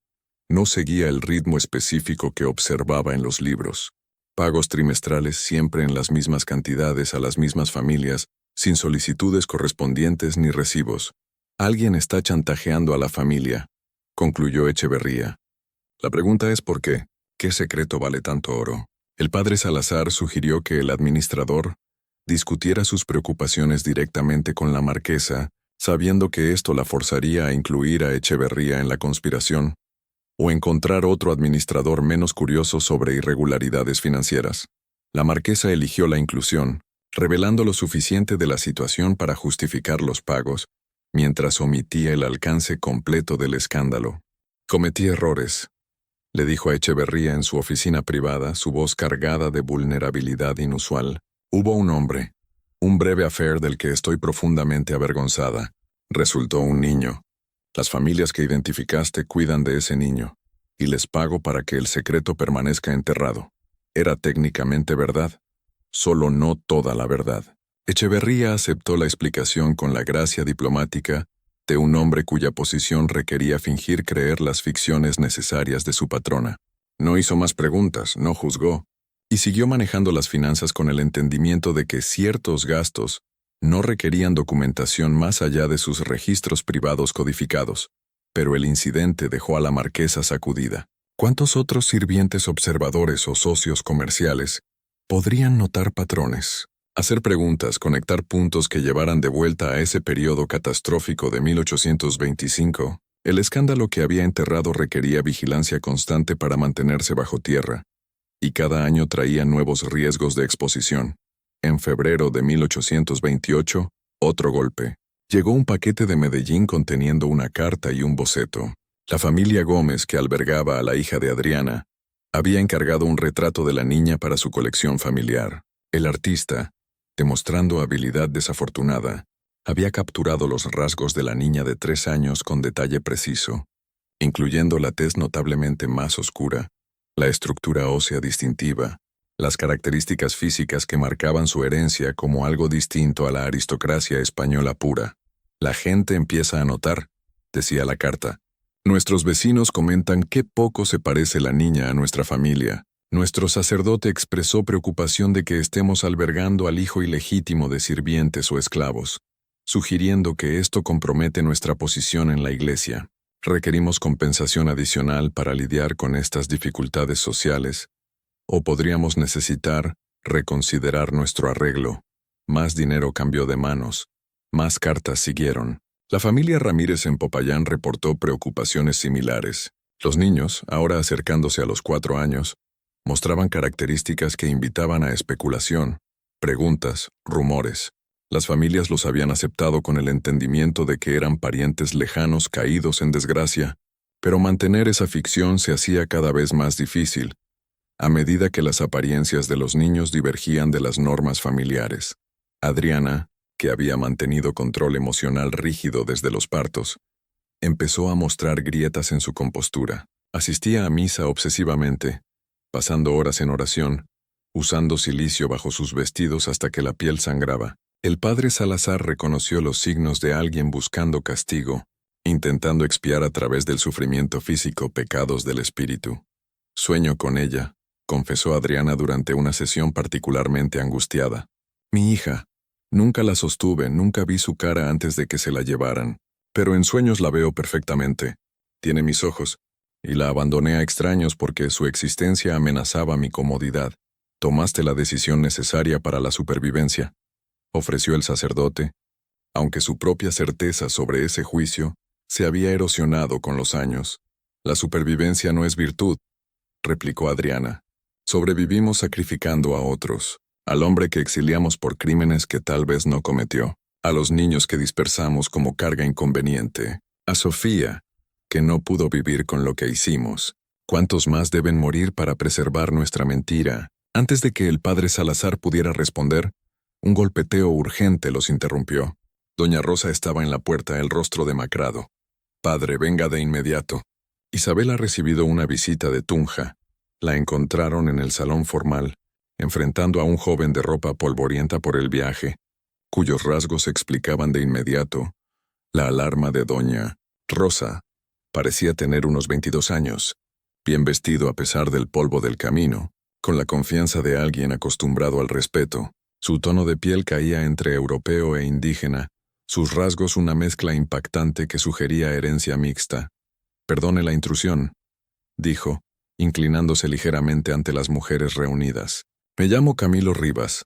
Speaker 1: no seguía el ritmo específico que observaba en los libros. Pagos trimestrales siempre en las mismas cantidades a las mismas familias, sin solicitudes correspondientes ni recibos. Alguien está chantajeando a la familia, concluyó Echeverría. La pregunta es ¿por qué? ¿Qué secreto vale tanto oro? El padre Salazar sugirió que el administrador discutiera sus preocupaciones directamente con la marquesa, sabiendo que esto la forzaría a incluir a Echeverría en la conspiración, o encontrar otro administrador menos curioso sobre irregularidades financieras. La marquesa eligió la inclusión, revelando lo suficiente de la situación para justificar los pagos, mientras omitía el alcance completo del escándalo. Cometí errores, le dijo a Echeverría en su oficina privada, su voz cargada de vulnerabilidad inusual. Hubo un hombre, un breve affair del que estoy profundamente avergonzada. Resultó un niño. Las familias que identificaste cuidan de ese niño, y les pago para que el secreto permanezca enterrado. Era técnicamente verdad, solo no toda la verdad. Echeverría aceptó la explicación con la gracia diplomática de un hombre cuya posición requería fingir creer las ficciones necesarias de su patrona. No hizo más preguntas, no juzgó, y siguió manejando las finanzas con el entendimiento de que ciertos gastos no requerían documentación más allá de sus registros privados codificados. Pero el incidente dejó a la marquesa sacudida. ¿Cuántos otros sirvientes observadores o socios comerciales podrían notar patrones? Hacer preguntas, conectar puntos que llevaran de vuelta a ese periodo catastrófico de 1825. El escándalo que había enterrado requería vigilancia constante para mantenerse bajo tierra, y cada año traía nuevos riesgos de exposición. En febrero de 1828, otro golpe. Llegó un paquete de Medellín conteniendo una carta y un boceto. La familia Gómez, que albergaba a la hija de Adriana, había encargado un retrato de la niña para su colección familiar. El artista, demostrando habilidad desafortunada, había capturado los rasgos de la niña de 3 años con detalle preciso, incluyendo la tez notablemente más oscura, la estructura ósea distintiva, las características físicas que marcaban su herencia como algo distinto a la aristocracia española pura. La gente empieza a notar, decía la carta. Nuestros vecinos comentan qué poco se parece la niña a nuestra familia. Nuestro sacerdote expresó preocupación de que estemos albergando al hijo ilegítimo de sirvientes o esclavos, sugiriendo que esto compromete nuestra posición en la iglesia. Requerimos compensación adicional para lidiar con estas dificultades sociales, o podríamos necesitar reconsiderar nuestro arreglo. Más dinero cambió de manos, más cartas siguieron. La familia Ramírez en Popayán reportó preocupaciones similares. Los niños, ahora acercándose a los 4 años, mostraban características que invitaban a especulación, preguntas, rumores. Las familias los habían aceptado con el entendimiento de que eran parientes lejanos caídos en desgracia, pero mantener esa ficción se hacía cada vez más difícil, a medida que las apariencias de los niños divergían de las normas familiares. Adriana, que había mantenido control emocional rígido desde los partos, empezó a mostrar grietas en su compostura. Asistía a misa obsesivamente, pasando horas en oración, usando cilicio bajo sus vestidos hasta que la piel sangraba. El padre Salazar reconoció los signos de alguien buscando castigo intentando expiar a través del sufrimiento físico pecados del espíritu. Sueño con ella, confesó Adriana durante una sesión particularmente angustiada. Mi hija. Nunca la sostuve, nunca vi su cara antes de que se la llevaran, pero en sueños la veo perfectamente. Tiene mis ojos, y la abandoné a extraños porque su existencia amenazaba mi comodidad. Tomaste la decisión necesaria para la supervivencia, ofreció el sacerdote, aunque su propia certeza sobre ese juicio se había erosionado con los años. La supervivencia no es virtud, replicó Adriana. Sobrevivimos sacrificando a otros, al hombre que exiliamos por crímenes que tal vez no cometió, a los niños que dispersamos como carga inconveniente, a Sofía, que no pudo vivir con lo que hicimos. ¿Cuántos más deben morir para preservar nuestra mentira? Antes de que el padre Salazar pudiera responder, un golpeteo urgente los interrumpió. Doña Rosa estaba en la puerta, el rostro demacrado. Padre, venga de inmediato. Isabel ha recibido una visita de Tunja. La encontraron en el salón formal, enfrentando a un joven de ropa polvorienta por el viaje, cuyos rasgos explicaban de inmediato la alarma de Doña Rosa. Parecía tener unos 22 años, bien vestido a pesar del polvo del camino, con la confianza de alguien acostumbrado al respeto. Su tono de piel caía entre europeo e indígena, sus rasgos una mezcla impactante que sugería herencia mixta. Perdone la intrusión, dijo, inclinándose ligeramente ante las mujeres reunidas. Me llamo Camilo Rivas.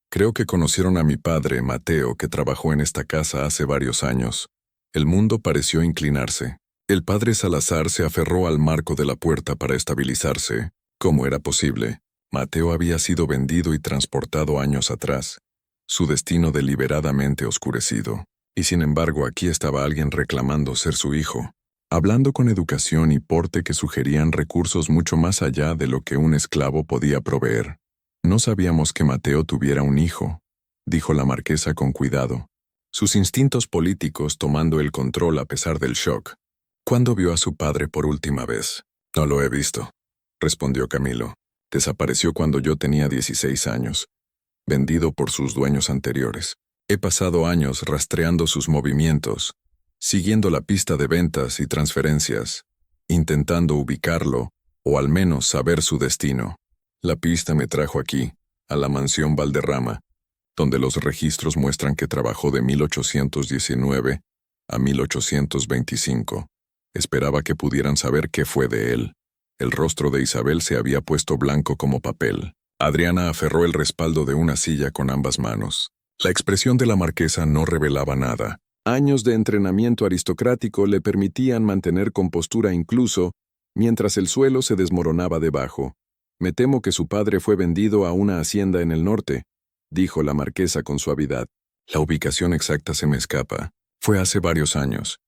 Speaker 1: Creo que conocieron a mi padre, Mateo, que trabajó en esta casa hace varios años. El mundo pareció inclinarse. El padre Salazar se aferró al marco de la puerta para estabilizarse. ¿Cómo era posible? Mateo había sido vendido y transportado años atrás, su destino deliberadamente oscurecido. Y sin embargo aquí estaba alguien reclamando ser su hijo, hablando con educación y porte que sugerían recursos mucho más allá de lo que un esclavo podía proveer. No sabíamos que Mateo tuviera un hijo, dijo la marquesa con cuidado, sus instintos políticos tomando el control a pesar del shock. ¿Cuándo vio a su padre por última vez? No lo he visto, respondió Camilo. Desapareció cuando yo tenía 16 años, vendido por sus dueños anteriores. He pasado años rastreando sus movimientos, siguiendo la pista de ventas y transferencias, intentando ubicarlo, o al menos saber su destino. La pista me trajo aquí, a la mansión Valderrama, donde los registros muestran que trabajó de 1819 a 1825. Esperaba que pudieran saber qué fue de él. El rostro de Isabel se había puesto blanco como papel. Adriana aferró el respaldo de una silla con ambas manos. La expresión de la marquesa no revelaba nada. Años de entrenamiento aristocrático le permitían mantener compostura incluso mientras el suelo se desmoronaba debajo. Me temo que su padre fue vendido a una hacienda en el norte, dijo la marquesa con suavidad. La ubicación exacta se me escapa. Fue hace varios años,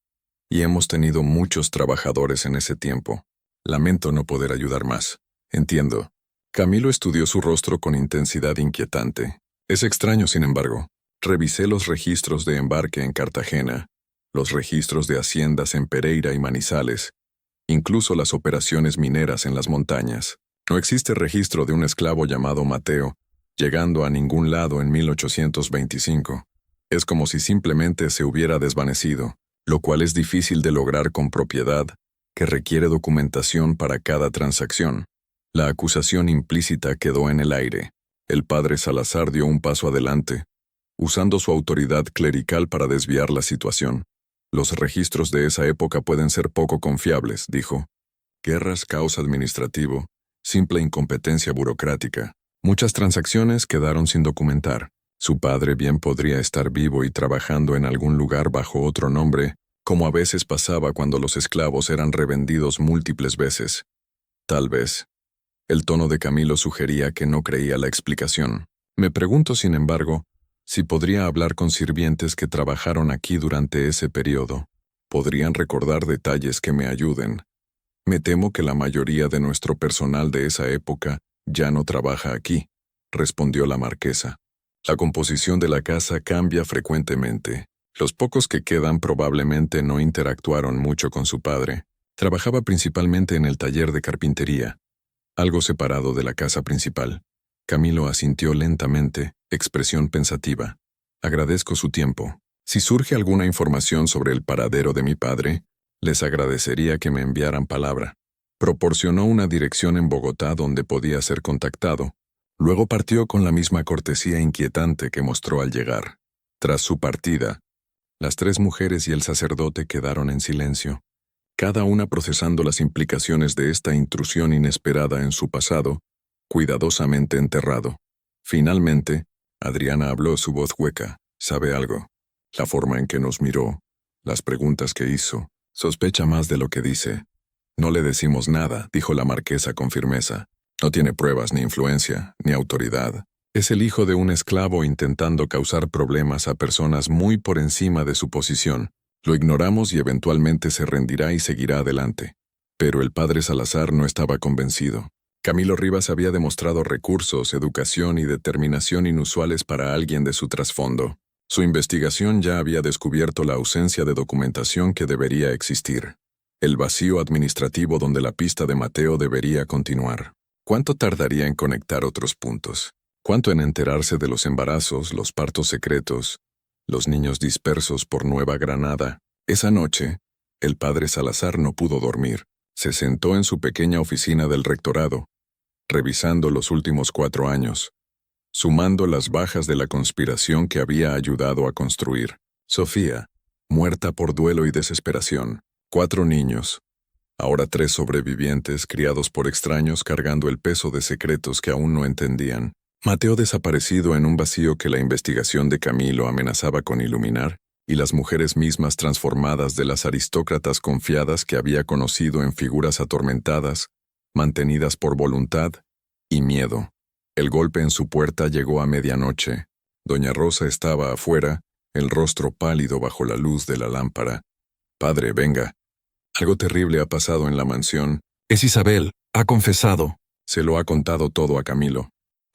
Speaker 1: y hemos tenido muchos trabajadores en ese tiempo. Lamento no poder ayudar más. Entiendo. Camilo estudió su rostro con intensidad inquietante. Es extraño, sin embargo. Revisé los registros de embarque en Cartagena, los registros de haciendas en Pereira y Manizales, incluso las operaciones mineras en las montañas. No existe registro de un esclavo llamado Mateo, llegando a ningún lado en 1825. Es como si simplemente se hubiera desvanecido, lo cual es difícil de lograr con propiedad, que requiere documentación para cada transacción. La acusación implícita quedó en el aire. El padre Salazar dio un paso adelante, usando su autoridad clerical para desviar la situación. Los registros de esa época pueden ser poco confiables, dijo. Guerras, caos administrativo, simple incompetencia burocrática. Muchas transacciones quedaron sin documentar. Su padre bien podría estar vivo y trabajando en algún lugar bajo otro nombre, como a veces pasaba cuando los esclavos eran revendidos múltiples veces. Tal vez. El tono de Camilo sugería que no creía la explicación. Me pregunto, sin embargo, si podría hablar con sirvientes que trabajaron aquí durante ese periodo. Podrían recordar detalles que me ayuden. Me temo que la mayoría de nuestro personal de esa época ya no trabaja aquí, respondió la marquesa. La composición de la casa cambia frecuentemente. Los pocos que quedan probablemente no interactuaron mucho con su padre. Trabajaba principalmente en el taller de carpintería, algo separado de la casa principal. Camilo asintió lentamente, expresión pensativa. Agradezco su tiempo. Si surge alguna información sobre el paradero de mi padre, les agradecería que me enviaran palabra. Proporcionó una dirección en Bogotá donde podía ser contactado. Luego partió con la misma cortesía inquietante que mostró al llegar. Tras su partida, las 3 mujeres y el sacerdote quedaron en silencio, cada una procesando las implicaciones de esta intrusión inesperada en su pasado, cuidadosamente enterrado. Finalmente, Adriana habló, su voz hueca. ¿Sabe algo? La forma en que nos miró, las preguntas que hizo, sospecha más de lo que dice. No le decimos nada, dijo la marquesa con firmeza. No tiene pruebas, ni influencia, ni autoridad. Es el hijo de un esclavo intentando causar problemas a personas muy por encima de su posición. Lo ignoramos y eventualmente se rendirá y seguirá adelante. Pero el padre Salazar no estaba convencido. Camilo Rivas había demostrado recursos, educación y determinación inusuales para alguien de su trasfondo. Su investigación ya había descubierto la ausencia de documentación que debería existir. El vacío administrativo donde la pista de Mateo debería continuar. ¿Cuánto tardaría en conectar otros puntos? ¿Cuánto en enterarse de los embarazos, los partos secretos, los niños dispersos por Nueva Granada? Esa noche, el padre Salazar no pudo dormir. Se sentó en su pequeña oficina del rectorado, revisando los últimos 4 años, sumando las bajas de la conspiración que había ayudado a construir. Sofía, muerta por duelo y desesperación. 4 niños. Ahora 3 sobrevivientes criados por extraños cargando el peso de secretos que aún no entendían. Mateo desaparecido en un vacío que la investigación de Camilo amenazaba con iluminar, y las mujeres mismas transformadas de las aristócratas confiadas que había conocido en figuras atormentadas, mantenidas por voluntad y miedo. El golpe en su puerta llegó a medianoche. Doña Rosa estaba afuera, el rostro pálido bajo la luz de la lámpara. «Padre, venga. Algo terrible ha pasado en la mansión».
Speaker 2: «Es Isabel, ha confesado».
Speaker 1: Se lo ha contado todo a Camilo.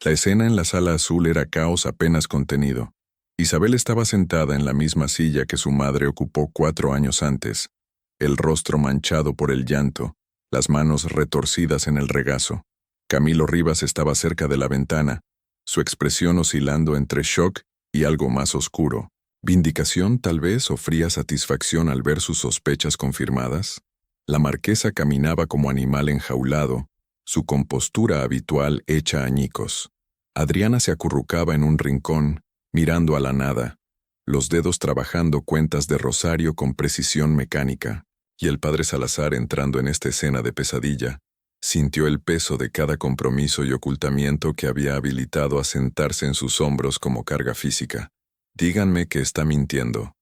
Speaker 1: La escena en la sala azul era caos apenas contenido. Isabel estaba sentada en la misma silla que su madre ocupó 4 años antes, el rostro manchado por el llanto, las manos retorcidas en el regazo. Camilo Rivas estaba cerca de la ventana, su expresión oscilando entre shock y algo más oscuro. ¿Vindicación, tal vez, o fría satisfacción al ver sus sospechas confirmadas? La marquesa caminaba como animal enjaulado, su compostura habitual hecha añicos. Adriana se acurrucaba en un rincón, mirando a la nada, los dedos trabajando cuentas de rosario con precisión mecánica, y el padre Salazar, entrando en esta escena de pesadilla, sintió el peso de cada compromiso y ocultamiento que había habilitado a sentarse en sus hombros como carga física. «Díganme que está mintiendo»,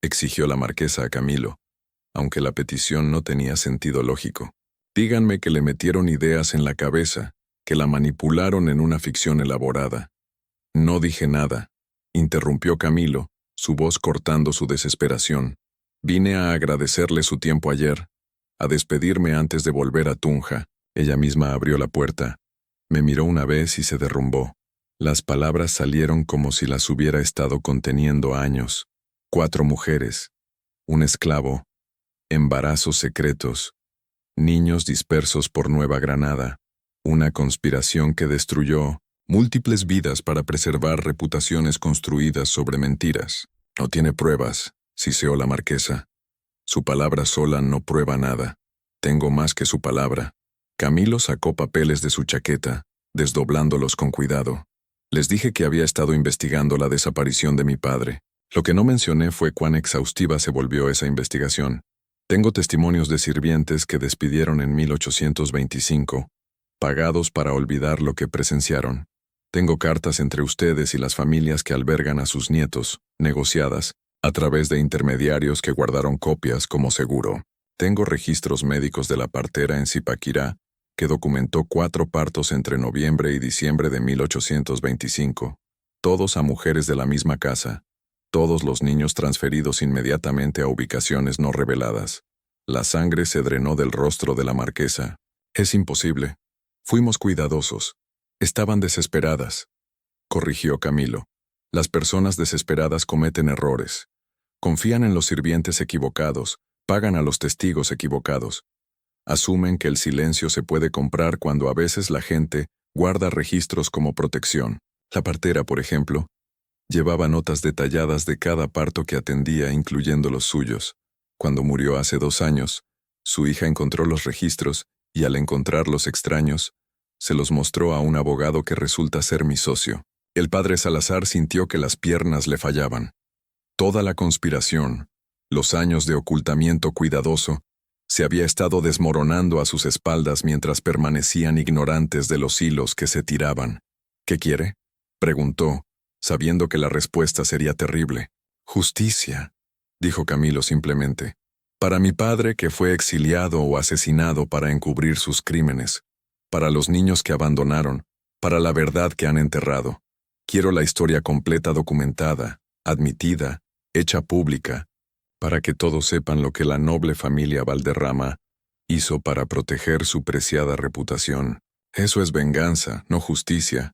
Speaker 1: exigió la marquesa a Camilo, aunque la petición no tenía sentido lógico. «Díganme que le metieron ideas en la cabeza, que la manipularon en una ficción elaborada». «No dije nada», interrumpió Camilo, su voz cortando su desesperación. «Vine a agradecerle su tiempo ayer, a despedirme antes de volver a Tunja». Ella misma abrió la puerta, me miró una vez y se derrumbó. Las palabras salieron como si las hubiera estado conteniendo años. 4 mujeres, un esclavo, embarazos secretos, niños dispersos por Nueva Granada, una conspiración que destruyó múltiples vidas para preservar reputaciones construidas sobre mentiras. «No tiene pruebas», siseó la marquesa. «Su palabra sola no prueba nada. Tengo más que su palabra». Camilo sacó papeles de su chaqueta, desdoblándolos con cuidado. «Les dije que había estado investigando la desaparición de mi padre. Lo que no mencioné fue cuán exhaustiva se volvió esa investigación. Tengo testimonios de sirvientes que despidieron en 1825, pagados para olvidar lo que presenciaron. Tengo cartas entre ustedes y las familias que albergan a sus nietos, negociadas, a través de intermediarios que guardaron copias como seguro. Tengo registros médicos de la partera en Zipaquirá, que documentó 4 partos entre noviembre y diciembre de 1825, todos a mujeres de la misma casa, todos los niños transferidos inmediatamente a ubicaciones no reveladas. La sangre se drenó del rostro de la marquesa. «Es imposible. Fuimos cuidadosos. Estaban desesperadas», corrigió Camilo. «Las personas desesperadas cometen errores. Confían en los sirvientes equivocados, pagan a los testigos equivocados. Asumen que el silencio se puede comprar cuando a veces la gente guarda registros como protección. La partera, por ejemplo, Llevaba notas detalladas de cada parto que atendía, incluyendo los suyos. Cuando murió hace 2 años, su hija encontró los registros y al encontrarlos extraños, se los mostró a un abogado que resulta ser mi socio. El padre Salazar sintió que las piernas le fallaban. Toda la conspiración, los años de ocultamiento cuidadoso, se había estado desmoronando a sus espaldas mientras permanecían ignorantes de los hilos que se tiraban. ¿Qué quiere?, preguntó, sabiendo que la respuesta sería terrible. Justicia, dijo Camilo simplemente. Para mi padre que fue exiliado o asesinado para encubrir sus crímenes. Para los niños que abandonaron. Para la verdad que han enterrado. Quiero la historia completa documentada, admitida, hecha pública, para que todos sepan lo que la noble familia Valderrama hizo para proteger su preciada reputación. Eso es venganza, no justicia,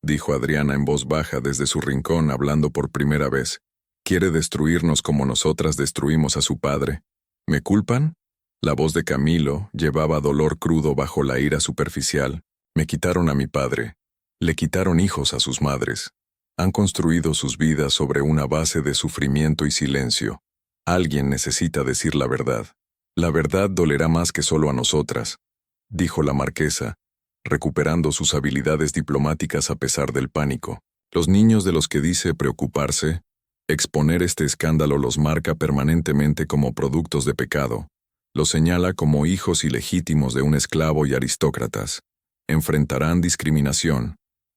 Speaker 1: dijo Adriana en voz baja desde su rincón, hablando por primera vez. ¿Quiere destruirnos como nosotras destruimos a su padre? ¿Me culpan? La voz de Camilo llevaba dolor crudo bajo la ira superficial. Me quitaron a mi padre. Le quitaron hijos a sus madres. Han construido sus vidas sobre una base de sufrimiento y silencio. Alguien necesita decir la verdad. La verdad dolerá más que solo a nosotras, dijo la marquesa, recuperando sus habilidades diplomáticas a pesar del pánico. Los niños de los que dice preocuparse, exponer este escándalo los marca permanentemente como productos de pecado. Los señala como hijos ilegítimos de un esclavo y aristócratas. Enfrentarán discriminación,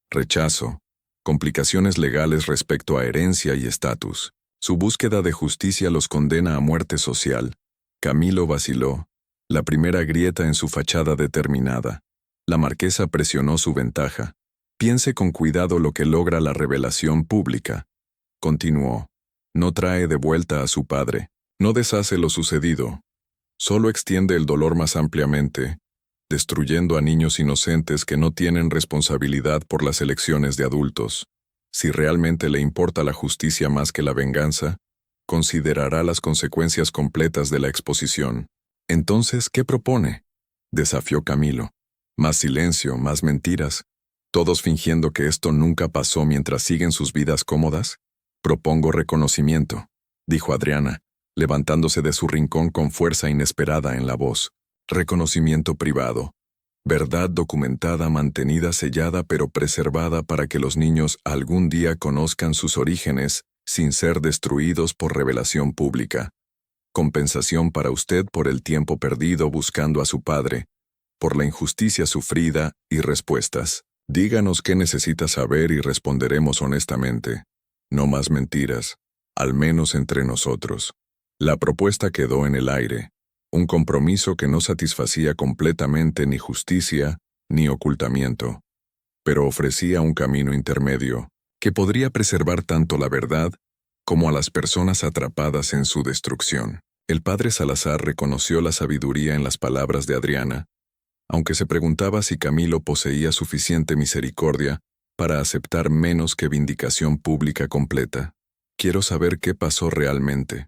Speaker 1: rechazo, complicaciones legales respecto a herencia y estatus. Su búsqueda de justicia los condena a muerte social. Camilo vaciló, la primera grieta en su fachada determinada. La marquesa presionó su ventaja. Piense con cuidado lo que logra la revelación pública. Continuó. No trae de vuelta a su padre. No deshace lo sucedido. Solo extiende el dolor más ampliamente, destruyendo a niños inocentes que no tienen responsabilidad por las elecciones de adultos. Si realmente le importa la justicia más que la venganza, considerará las consecuencias completas de la exposición. Entonces, ¿qué propone?, desafió Camilo. Más silencio, más mentiras, todos fingiendo que esto nunca pasó mientras siguen sus vidas cómodas. Propongo reconocimiento, dijo Adriana, levantándose de su rincón con fuerza inesperada en la voz. Reconocimiento privado. Verdad documentada, mantenida, sellada pero preservada para que los niños algún día conozcan sus orígenes sin ser destruidos por revelación pública. Compensación para usted por el tiempo perdido buscando a su padre, por la injusticia sufrida y respuestas. Díganos qué necesita saber y responderemos honestamente. No más mentiras, al menos entre nosotros. La propuesta quedó en el aire, un compromiso que no satisfacía completamente ni justicia ni ocultamiento, pero ofrecía un camino intermedio que podría preservar tanto la verdad como a las personas atrapadas en su destrucción. El padre Salazar reconoció la sabiduría en las palabras de Adriana, aunque se preguntaba si Camilo poseía suficiente misericordia para aceptar menos que vindicación pública completa. Quiero saber qué pasó realmente,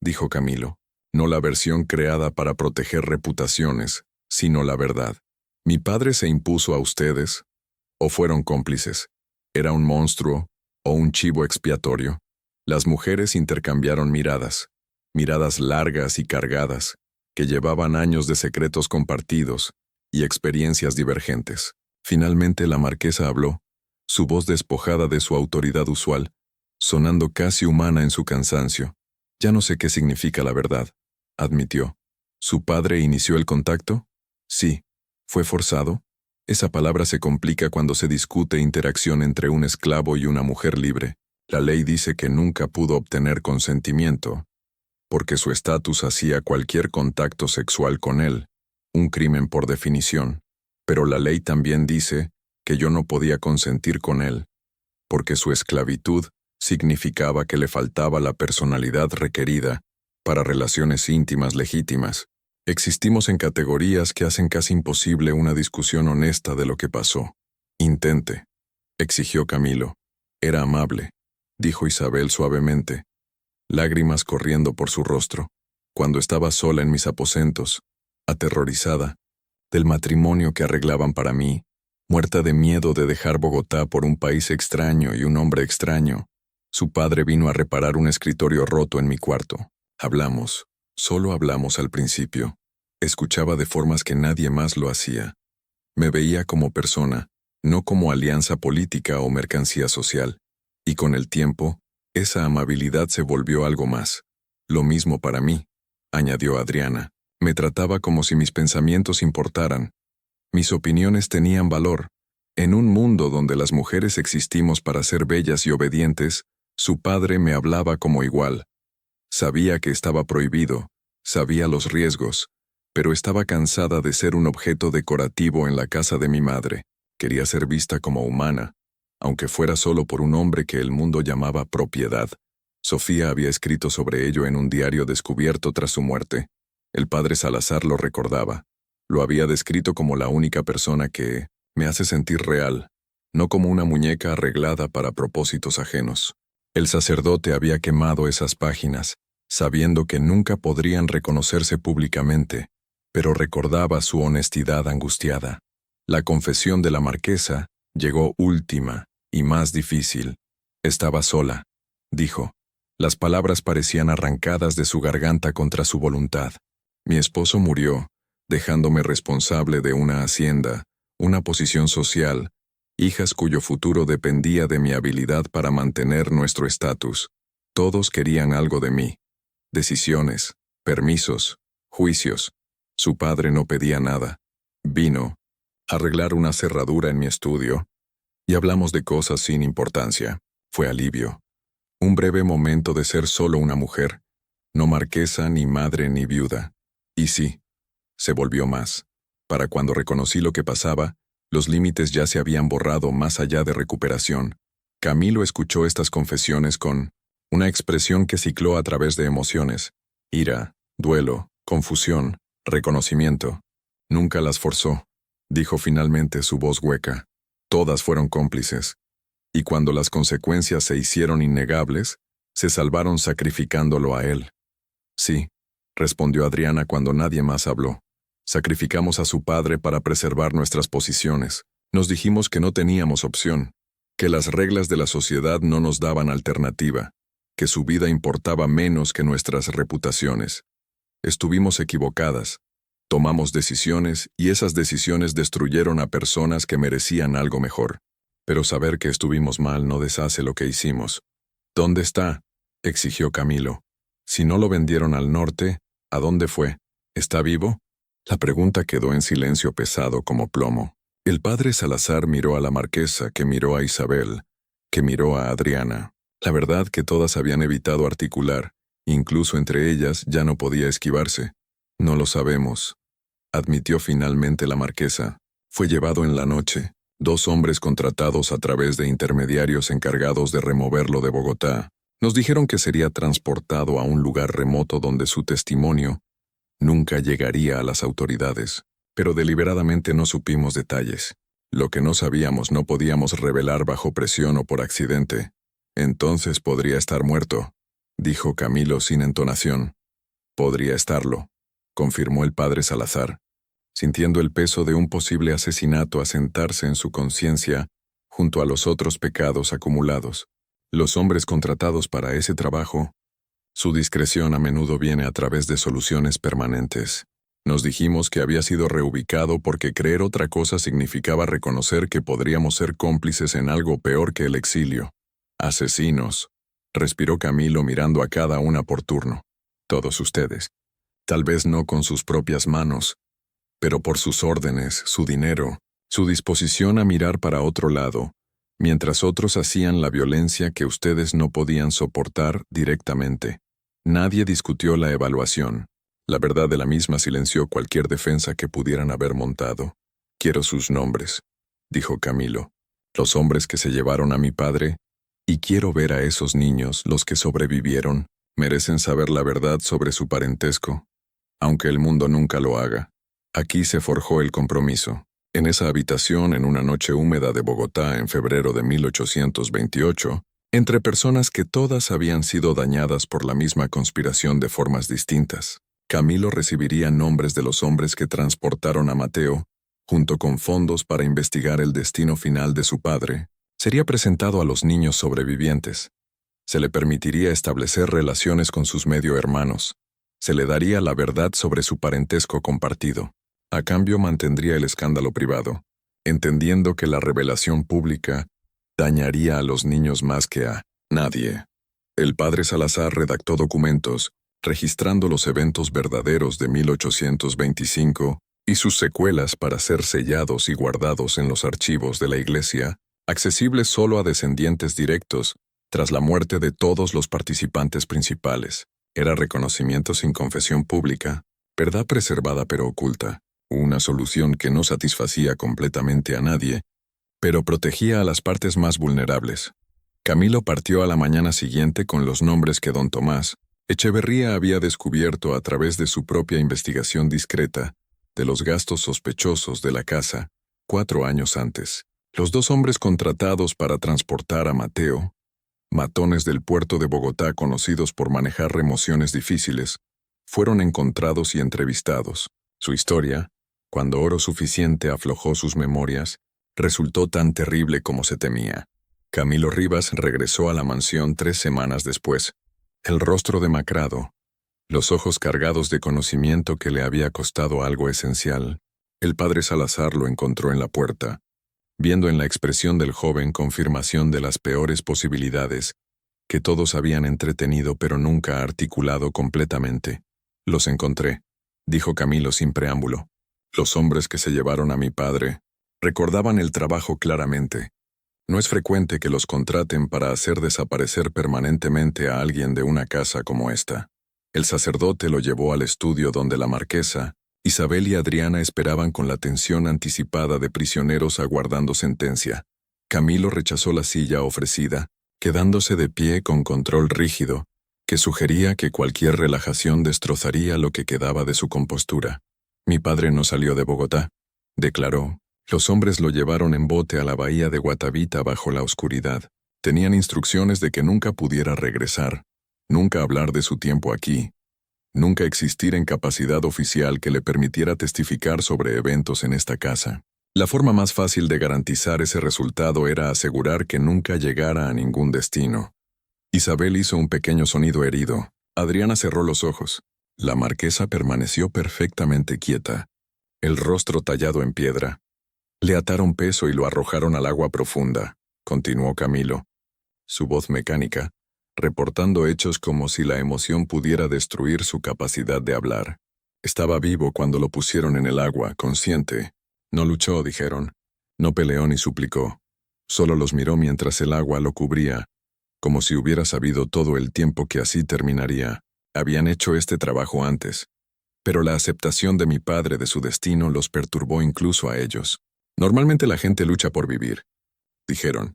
Speaker 1: dijo Camilo. No la versión creada para proteger reputaciones, sino la verdad. ¿Mi padre se impuso a ustedes? ¿O fueron cómplices? ¿Era un monstruo o un chivo expiatorio? Las mujeres intercambiaron miradas largas y cargadas, que llevaban años de secretos compartidos y experiencias divergentes. Finalmente la marquesa habló, su voz despojada de su autoridad usual, sonando casi humana en su cansancio. Ya no sé qué significa la verdad, admitió. ¿Su padre inició el contacto? Sí. ¿Fue forzado? Esa palabra se complica cuando se discute interacción entre un esclavo y una mujer libre. La ley dice que nunca pudo obtener consentimiento, porque su estatus hacía cualquier contacto sexual con él, un crimen por definición. Pero la ley también dice que yo no podía consentir con él, porque su esclavitud significaba que le faltaba la personalidad requerida para relaciones íntimas legítimas. Existimos en categorías que hacen casi imposible una discusión honesta de lo que pasó. Intente, exigió Camilo. Era amable, dijo Isabel suavemente, lágrimas corriendo por su rostro, cuando estaba sola en mis aposentos, aterrorizada, del matrimonio que arreglaban para mí, muerta de miedo de dejar Bogotá por un país extraño y un hombre extraño. Su padre vino a reparar un escritorio roto en mi cuarto. Hablamos, solo hablamos al principio. Escuchaba de formas que nadie más lo hacía. Me veía como persona, no como alianza política o mercancía social. Y con el tiempo, esa amabilidad se volvió algo más. Lo mismo para mí, añadió Adriana. Me trataba como si mis pensamientos importaran. Mis opiniones tenían valor. En un mundo donde las mujeres existimos para ser bellas y obedientes, su padre me hablaba como igual. Sabía que estaba prohibido, sabía los riesgos, pero estaba cansada de ser un objeto decorativo en la casa de mi madre. Quería ser vista como humana, aunque fuera solo por un hombre que el mundo llamaba propiedad. Sofía había escrito sobre ello en un diario descubierto tras su muerte. El padre Salazar lo recordaba. Lo había descrito como la única persona que me hace sentir real, no como una muñeca arreglada para propósitos ajenos. El sacerdote había quemado esas páginas, sabiendo que nunca podrían reconocerse públicamente, pero recordaba su honestidad angustiada. La confesión de la marquesa llegó última y más difícil. Estaba sola, dijo. Las palabras parecían arrancadas de su garganta contra su voluntad. Mi esposo murió, dejándome responsable de una hacienda, una posición social, hijas cuyo futuro dependía de mi habilidad para mantener nuestro estatus. Todos querían algo de mí. Decisiones, permisos, juicios. Su padre no pedía nada. Vino a arreglar una cerradura en mi estudio, y hablamos de cosas sin importancia. Fue alivio. Un breve momento de ser solo una mujer, no marquesa, ni madre, ni viuda. Y sí, se volvió más. Para cuando reconocí lo que pasaba, los límites ya se habían borrado más allá de recuperación. Camilo escuchó estas confesiones con una expresión que cicló a través de emociones: ira, duelo, confusión, reconocimiento. Nunca las forzó, dijo finalmente su voz hueca. Todas fueron cómplices. Y cuando las consecuencias se hicieron innegables, se salvaron sacrificándolo a él. Sí, respondió Adriana cuando nadie más habló. Sacrificamos a su padre para preservar nuestras posiciones. Nos dijimos que no teníamos opción, que las reglas de la sociedad no nos daban alternativa, que su vida importaba menos que nuestras reputaciones. Estuvimos equivocadas. Tomamos decisiones y esas decisiones destruyeron a personas que merecían algo mejor. Pero saber que estuvimos mal no deshace lo que hicimos. ¿Dónde está?, exigió Camilo. Si no lo vendieron al norte, ¿a dónde fue? ¿Está vivo? La pregunta quedó en silencio pesado como plomo. El padre Salazar miró a la marquesa, que miró a Isabel, que miró a Adriana. La verdad que todas habían evitado articular, incluso entre ellas ya no podía esquivarse. No lo sabemos, admitió finalmente la marquesa. Fue llevado en la noche. 2 hombres contratados a través de intermediarios encargados de removerlo de Bogotá. Nos dijeron que sería transportado a un lugar remoto donde su testimonio nunca llegaría a las autoridades, pero deliberadamente no supimos detalles. Lo que no sabíamos no podíamos revelar bajo presión o por accidente. Entonces podría estar muerto, dijo Camilo sin entonación. Podría estarlo, confirmó el padre Salazar, sintiendo el peso de un posible asesinato asentarse en su conciencia junto a los otros pecados acumulados. Los hombres contratados para ese trabajo, su discreción a menudo viene a través de soluciones permanentes. Nos dijimos que había sido reubicado porque creer otra cosa significaba reconocer que podríamos ser cómplices en algo peor que el exilio. Asesinos, respiró Camilo mirando a cada una por turno. Todos ustedes. Tal vez no con sus propias manos, pero por sus órdenes, su dinero, su disposición a mirar para otro lado, mientras otros hacían la violencia que ustedes no podían soportar directamente. Nadie discutió la evaluación. La verdad de la misma silenció cualquier defensa que pudieran haber montado. Quiero sus nombres, dijo Camilo. Los hombres que se llevaron a mi padre, y quiero ver a esos niños, los que sobrevivieron, merecen saber la verdad sobre su parentesco, aunque el mundo nunca lo haga. Aquí se forjó el compromiso. En esa habitación, en una noche húmeda de Bogotá en febrero de 1828, entre personas que todas habían sido dañadas por la misma conspiración de formas distintas, Camilo recibiría nombres de los hombres que transportaron a Mateo, junto con fondos para investigar el destino final de su padre. Sería presentado a los niños sobrevivientes. Se le permitiría establecer relaciones con sus medio hermanos. Se le daría la verdad sobre su parentesco compartido. A cambio mantendría el escándalo privado, entendiendo que la revelación pública dañaría a los niños más que a nadie. El padre Salazar redactó documentos registrando los eventos verdaderos de 1825 y sus secuelas para ser sellados y guardados en los archivos de la Iglesia, accesibles solo a descendientes directos, tras la muerte de todos los participantes principales. Era reconocimiento sin confesión pública, verdad preservada pero oculta, una solución que no satisfacía completamente a nadie, pero protegía a las partes más vulnerables. Camilo partió a la mañana siguiente con los nombres que don Tomás Echeverría había descubierto a través de su propia investigación discreta de los gastos sospechosos de la casa 4 años antes. Los 2 hombres contratados para transportar a Mateo, matones del puerto de Bogotá conocidos por manejar remociones difíciles, fueron encontrados y entrevistados. Su historia, cuando oro suficiente aflojó sus memorias, resultó tan terrible como se temía. Camilo Rivas regresó a la mansión 3 semanas después, el rostro demacrado, los ojos cargados de conocimiento que le había costado algo esencial. El padre Salazar lo encontró en la puerta, viendo en la expresión del joven confirmación de las peores posibilidades que todos habían entretenido pero nunca articulado completamente. Los encontré, dijo Camilo sin preámbulo. Los hombres que se llevaron a mi padre recordaban el trabajo claramente. No es frecuente que los contraten para hacer desaparecer permanentemente a alguien de una casa como esta. El sacerdote lo llevó al estudio donde la marquesa, Isabel y Adriana esperaban con la tensión anticipada de prisioneros aguardando sentencia. Camilo rechazó la silla ofrecida, quedándose de pie con control rígido, que sugería que cualquier relajación destrozaría lo que quedaba de su compostura. Mi padre no salió de Bogotá, declaró. Los hombres lo llevaron en bote a la bahía de Guatavita bajo la oscuridad. Tenían instrucciones de que nunca pudiera regresar, nunca hablar de su tiempo aquí, nunca existir en capacidad oficial que le permitiera testificar sobre eventos en esta casa. La forma más fácil de garantizar ese resultado era asegurar que nunca llegara a ningún destino. Isabel hizo un pequeño sonido herido. Adriana cerró los ojos. La marquesa permaneció perfectamente quieta, el rostro tallado en piedra. Le ataron peso y lo arrojaron al agua profunda, continuó Camilo, su voz mecánica, reportando hechos como si la emoción pudiera destruir su capacidad de hablar. Estaba vivo cuando lo pusieron en el agua, consciente. No luchó, dijeron. No peleó ni suplicó. Solo los miró mientras el agua lo cubría, como si hubiera sabido todo el tiempo que así terminaría. Habían hecho este trabajo antes. Pero la aceptación de mi padre de su destino los perturbó incluso a ellos. Normalmente la gente lucha por vivir, dijeron.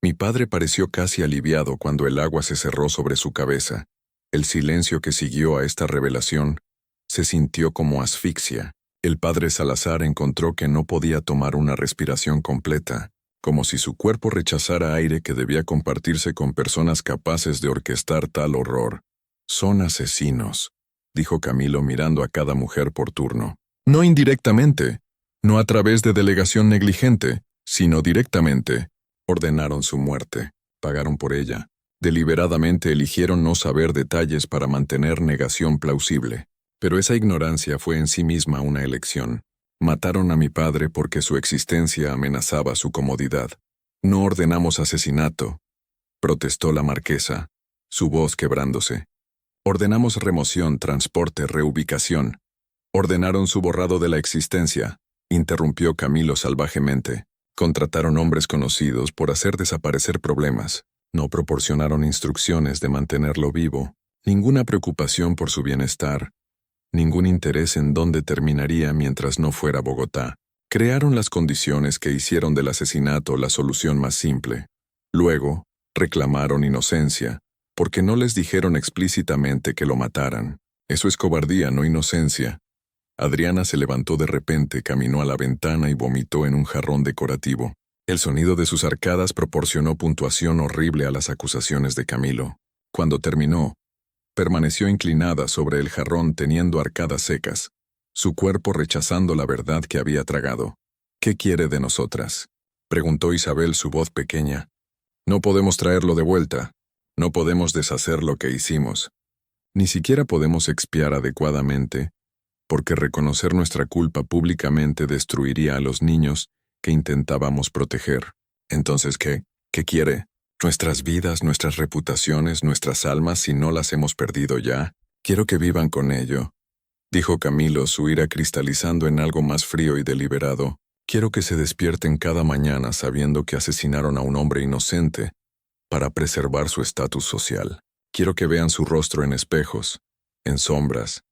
Speaker 1: Mi padre pareció casi aliviado cuando el agua se cerró sobre su cabeza. El silencio que siguió a esta revelación se sintió como asfixia. El padre Salazar encontró que no podía tomar una respiración completa, como si su cuerpo rechazara aire que debía compartirse con personas capaces de orquestar tal horror. Son asesinos, dijo Camilo mirando a cada mujer por turno. No indirectamente, no a través de delegación negligente, sino directamente. Ordenaron su muerte, pagaron por ella. Deliberadamente eligieron no saber detalles para mantener negación plausible. Pero esa ignorancia fue en sí misma una elección. Mataron a mi padre porque su existencia amenazaba su comodidad. No ordenamos asesinato, protestó la marquesa, su voz quebrándose. Ordenamos remoción, transporte, reubicación. Ordenaron su borrado de la existencia, interrumpió Camilo salvajemente. Contrataron hombres conocidos por hacer desaparecer problemas. No proporcionaron instrucciones de mantenerlo vivo, ninguna preocupación por su bienestar, ningún interés en dónde terminaría mientras no fuera Bogotá. Crearon las condiciones que hicieron del asesinato la solución más simple. Luego, reclamaron inocencia, porque no les dijeron explícitamente que lo mataran. Eso es cobardía, no inocencia. Adriana se levantó de repente, caminó a la ventana y vomitó en un jarrón decorativo. El sonido de sus arcadas proporcionó puntuación horrible a las acusaciones de Camilo. Cuando terminó, permaneció inclinada sobre el jarrón teniendo arcadas secas, su cuerpo rechazando la verdad que había tragado. ¿Qué quiere de nosotras?, preguntó Isabel, su voz pequeña. No podemos traerlo de vuelta. No podemos deshacer lo que hicimos. Ni siquiera podemos expiar adecuadamente, porque reconocer nuestra culpa públicamente destruiría a los niños que intentábamos proteger. Entonces, ¿qué? ¿Qué quiere? ¿Nuestras vidas, nuestras reputaciones, nuestras almas, si no las hemos perdido ya? Quiero que vivan con ello, dijo Camilo, su ira cristalizando en algo más frío y deliberado. Quiero que se despierten cada mañana sabiendo que asesinaron a un hombre inocente para preservar su estatus social. Quiero que vean su rostro en espejos, en sombras,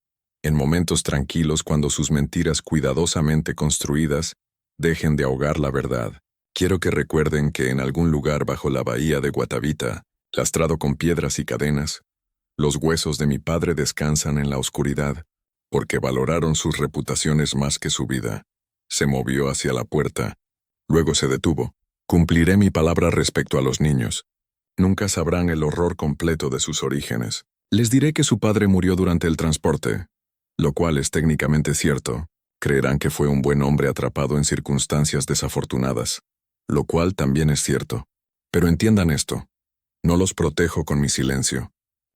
Speaker 1: en momentos tranquilos cuando sus mentiras cuidadosamente construidas dejen de ahogar la verdad. Quiero que recuerden que en algún lugar bajo la bahía de Guatavita, lastrado con piedras y cadenas, los huesos de mi padre descansan en la oscuridad, porque valoraron sus reputaciones más que su vida. Se movió hacia la puerta. Luego se detuvo. Cumpliré mi palabra respecto a los niños. Nunca sabrán el horror completo de sus orígenes. Les diré que su padre murió durante el transporte, lo cual es técnicamente cierto. Creerán que fue un buen hombre atrapado en circunstancias desafortunadas, lo cual también es cierto. Pero entiendan esto. No los protejo con mi silencio.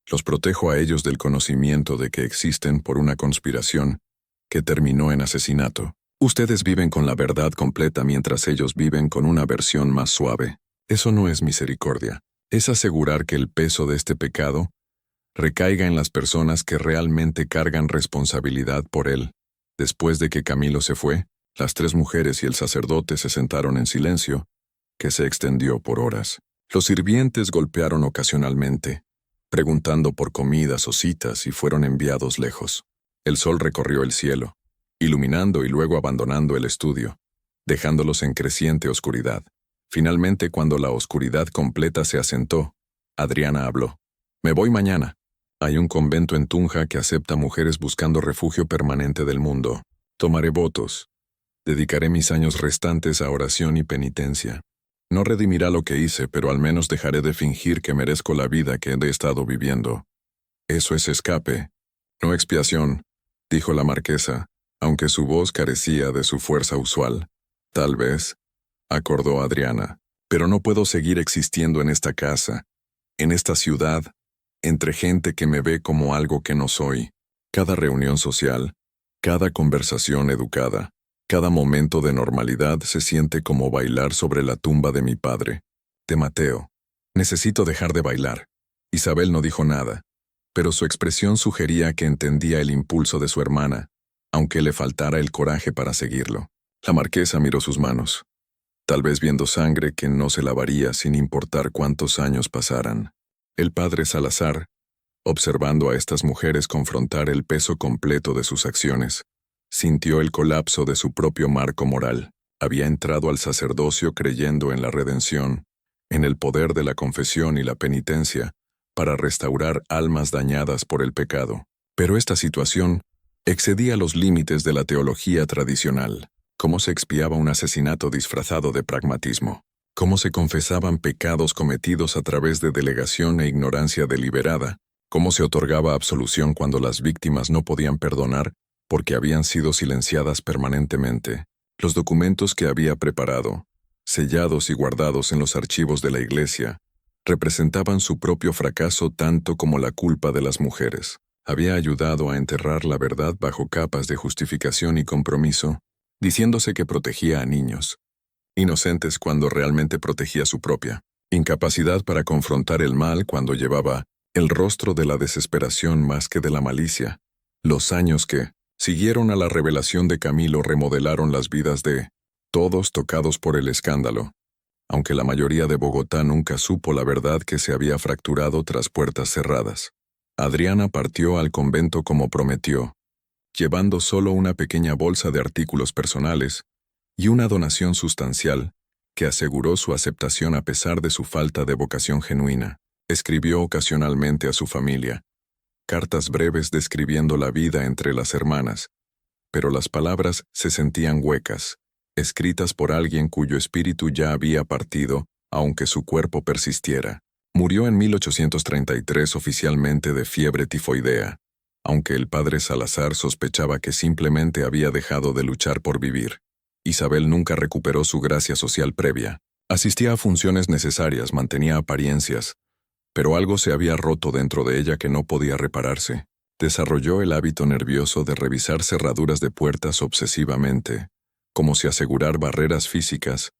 Speaker 1: Los protejo a ellos del conocimiento de que existen por una conspiración que terminó en asesinato. Ustedes viven con la verdad completa mientras ellos viven con una versión más suave. Eso no es misericordia. Es asegurar que el peso de este pecado recaiga en las personas que realmente cargan responsabilidad por él. Después de que Camilo se fue, las 3 mujeres y el sacerdote se sentaron en silencio, que se extendió por horas. Los sirvientes golpearon ocasionalmente, preguntando por comidas o citas y fueron enviados lejos. El sol recorrió el cielo, iluminando y luego abandonando el estudio, dejándolos en creciente oscuridad. Finalmente, cuando la oscuridad completa se asentó, Adriana habló. Me voy mañana. Hay un convento en Tunja que acepta mujeres buscando refugio permanente del mundo. Tomaré votos. Dedicaré mis años restantes a oración y penitencia. No redimirá lo que hice, pero al menos dejaré de fingir que merezco la vida que he estado viviendo. Eso es escape, no expiación, dijo la marquesa, aunque su voz carecía de su fuerza usual. Tal vez, acordó Adriana, pero no puedo seguir existiendo en esta casa, en esta ciudad, entre gente que me ve como algo que no soy. Cada reunión social, cada conversación educada, cada momento de normalidad se siente como bailar sobre la tumba de mi padre, de Mateo. Necesito dejar de bailar. Isabel no dijo nada, pero su expresión sugería que entendía el impulso de su hermana, aunque le faltara el coraje para seguirlo. La marquesa miró sus manos, tal vez viendo sangre que no se lavaría sin importar cuántos años pasaran. El padre Salazar, observando a estas mujeres confrontar el peso completo de sus acciones, sintió el colapso de su propio marco moral. Había entrado al sacerdocio creyendo en la redención, en el poder de la confesión y la penitencia, para restaurar almas dañadas por el pecado. Pero esta situación excedía los límites de la teología tradicional. Cómo se expiaba un asesinato disfrazado de pragmatismo. Cómo se confesaban pecados cometidos a través de delegación e ignorancia deliberada. Cómo se otorgaba absolución cuando las víctimas no podían perdonar porque habían sido silenciadas permanentemente. Los documentos que había preparado, sellados y guardados en los archivos de la iglesia, representaban su propio fracaso tanto como la culpa de las mujeres. Había ayudado a enterrar la verdad bajo capas de justificación y compromiso, diciéndose que protegía a niños, inocentes cuando realmente protegía su propia incapacidad para confrontar el mal cuando llevaba el rostro de la desesperación más que de la malicia. Los años que siguieron a la revelación de Camilo remodelaron las vidas de todos tocados por el escándalo, aunque la mayoría de Bogotá nunca supo la verdad que se había fracturado tras puertas cerradas. Adriana partió al convento como prometió, llevando solo una pequeña bolsa de artículos personales y una donación sustancial que aseguró su aceptación a pesar de su falta de vocación genuina. Escribió ocasionalmente a su familia, cartas breves describiendo la vida entre las hermanas, pero las palabras se sentían huecas, escritas por alguien cuyo espíritu ya había partido, aunque su cuerpo persistiera. Murió en 1833 oficialmente de fiebre tifoidea, aunque el padre Salazar sospechaba que simplemente había dejado de luchar por vivir. Isabel nunca recuperó su gracia social previa. Asistía a funciones necesarias, mantenía apariencias, pero algo se había roto dentro de ella que no podía repararse. Desarrolló el hábito nervioso de revisar cerraduras de puertas obsesivamente, como si asegurar barreras físicas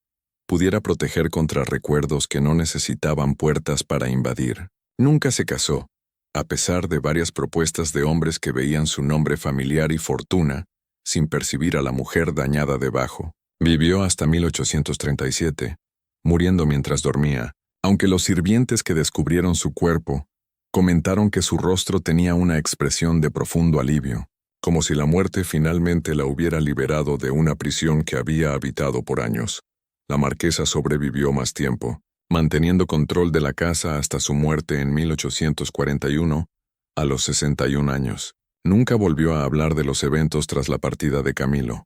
Speaker 1: pudiera proteger contra recuerdos que no necesitaban puertas para invadir. Nunca se casó, a pesar de varias propuestas de hombres que veían su nombre familiar y fortuna, sin percibir a la mujer dañada debajo. Vivió hasta 1837, muriendo mientras dormía, aunque los sirvientes que descubrieron su cuerpo comentaron que su rostro tenía una expresión de profundo alivio, como si la muerte finalmente la hubiera liberado de una prisión que había habitado por años. La marquesa sobrevivió más tiempo, manteniendo control de la casa hasta su muerte en 1841, a los 61 años. Nunca volvió a hablar de los eventos tras la partida de Camilo,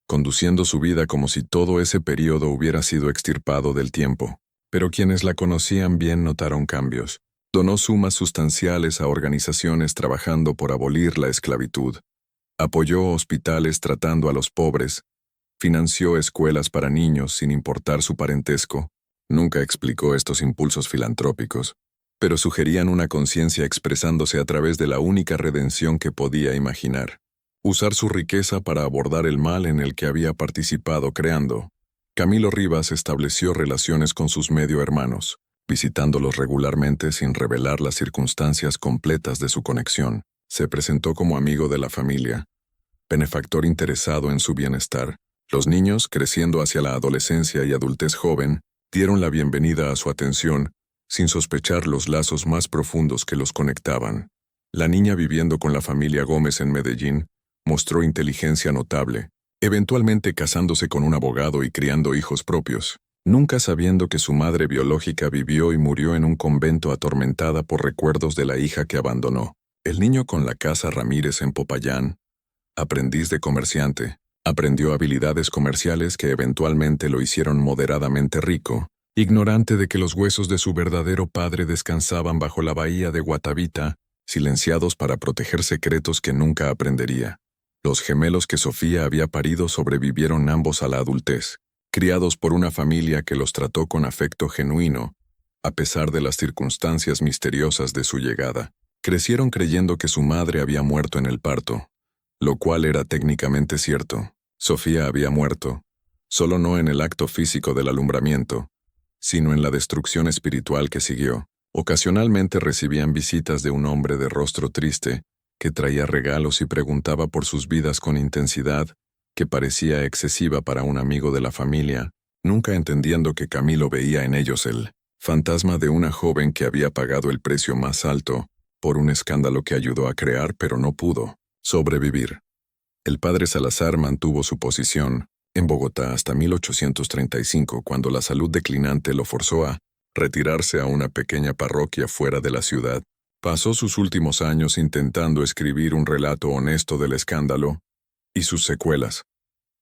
Speaker 1: conduciendo su vida como si todo ese periodo hubiera sido extirpado del tiempo. Pero quienes la conocían bien notaron cambios. Donó sumas sustanciales a organizaciones trabajando por abolir la esclavitud. Apoyó hospitales tratando a los pobres. Financió escuelas para niños sin importar su parentesco. Nunca explicó estos impulsos filantrópicos, pero sugerían una conciencia expresándose a través de la única redención que podía imaginar: usar su riqueza para abordar el mal en el que había participado creando. Camilo Rivas estableció relaciones con sus medio hermanos, visitándolos regularmente sin revelar las circunstancias completas de su conexión. Se presentó como amigo de la familia, benefactor interesado en su bienestar. Los niños, creciendo hacia la adolescencia y adultez joven, dieron la bienvenida a su atención, sin sospechar los lazos más profundos que los conectaban. La niña, viviendo con la familia Gómez en Medellín, mostró inteligencia notable, eventualmente casándose con un abogado y criando hijos propios, nunca sabiendo que su madre biológica vivió y murió en un convento atormentada por recuerdos de la hija que abandonó. El niño, con la casa Ramírez en Popayán, aprendiz de comerciante, aprendió habilidades comerciales que eventualmente lo hicieron moderadamente rico, ignorante de que los huesos de su verdadero padre descansaban bajo la bahía de Guatavita, silenciados para proteger secretos que nunca aprendería. Los gemelos que Sofía había parido sobrevivieron ambos a la adultez, criados por una familia que los trató con afecto genuino, a pesar de las circunstancias misteriosas de su llegada. Crecieron creyendo que su madre había muerto en el parto, lo cual era técnicamente cierto. Sofía había muerto, solo no en el acto físico del alumbramiento, sino en la destrucción espiritual que siguió. Ocasionalmente recibían visitas de un hombre de rostro triste, que traía regalos y preguntaba por sus vidas con intensidad, que parecía excesiva para un amigo de la familia, nunca entendiendo que Camilo veía en ellos el fantasma de una joven que había pagado el precio más alto por un escándalo que ayudó a crear pero no pudo sobrevivir. El padre Salazar mantuvo su posición en Bogotá hasta 1835, cuando la salud declinante lo forzó a retirarse a una pequeña parroquia fuera de la ciudad. Pasó sus últimos años intentando escribir un relato honesto del escándalo y sus secuelas,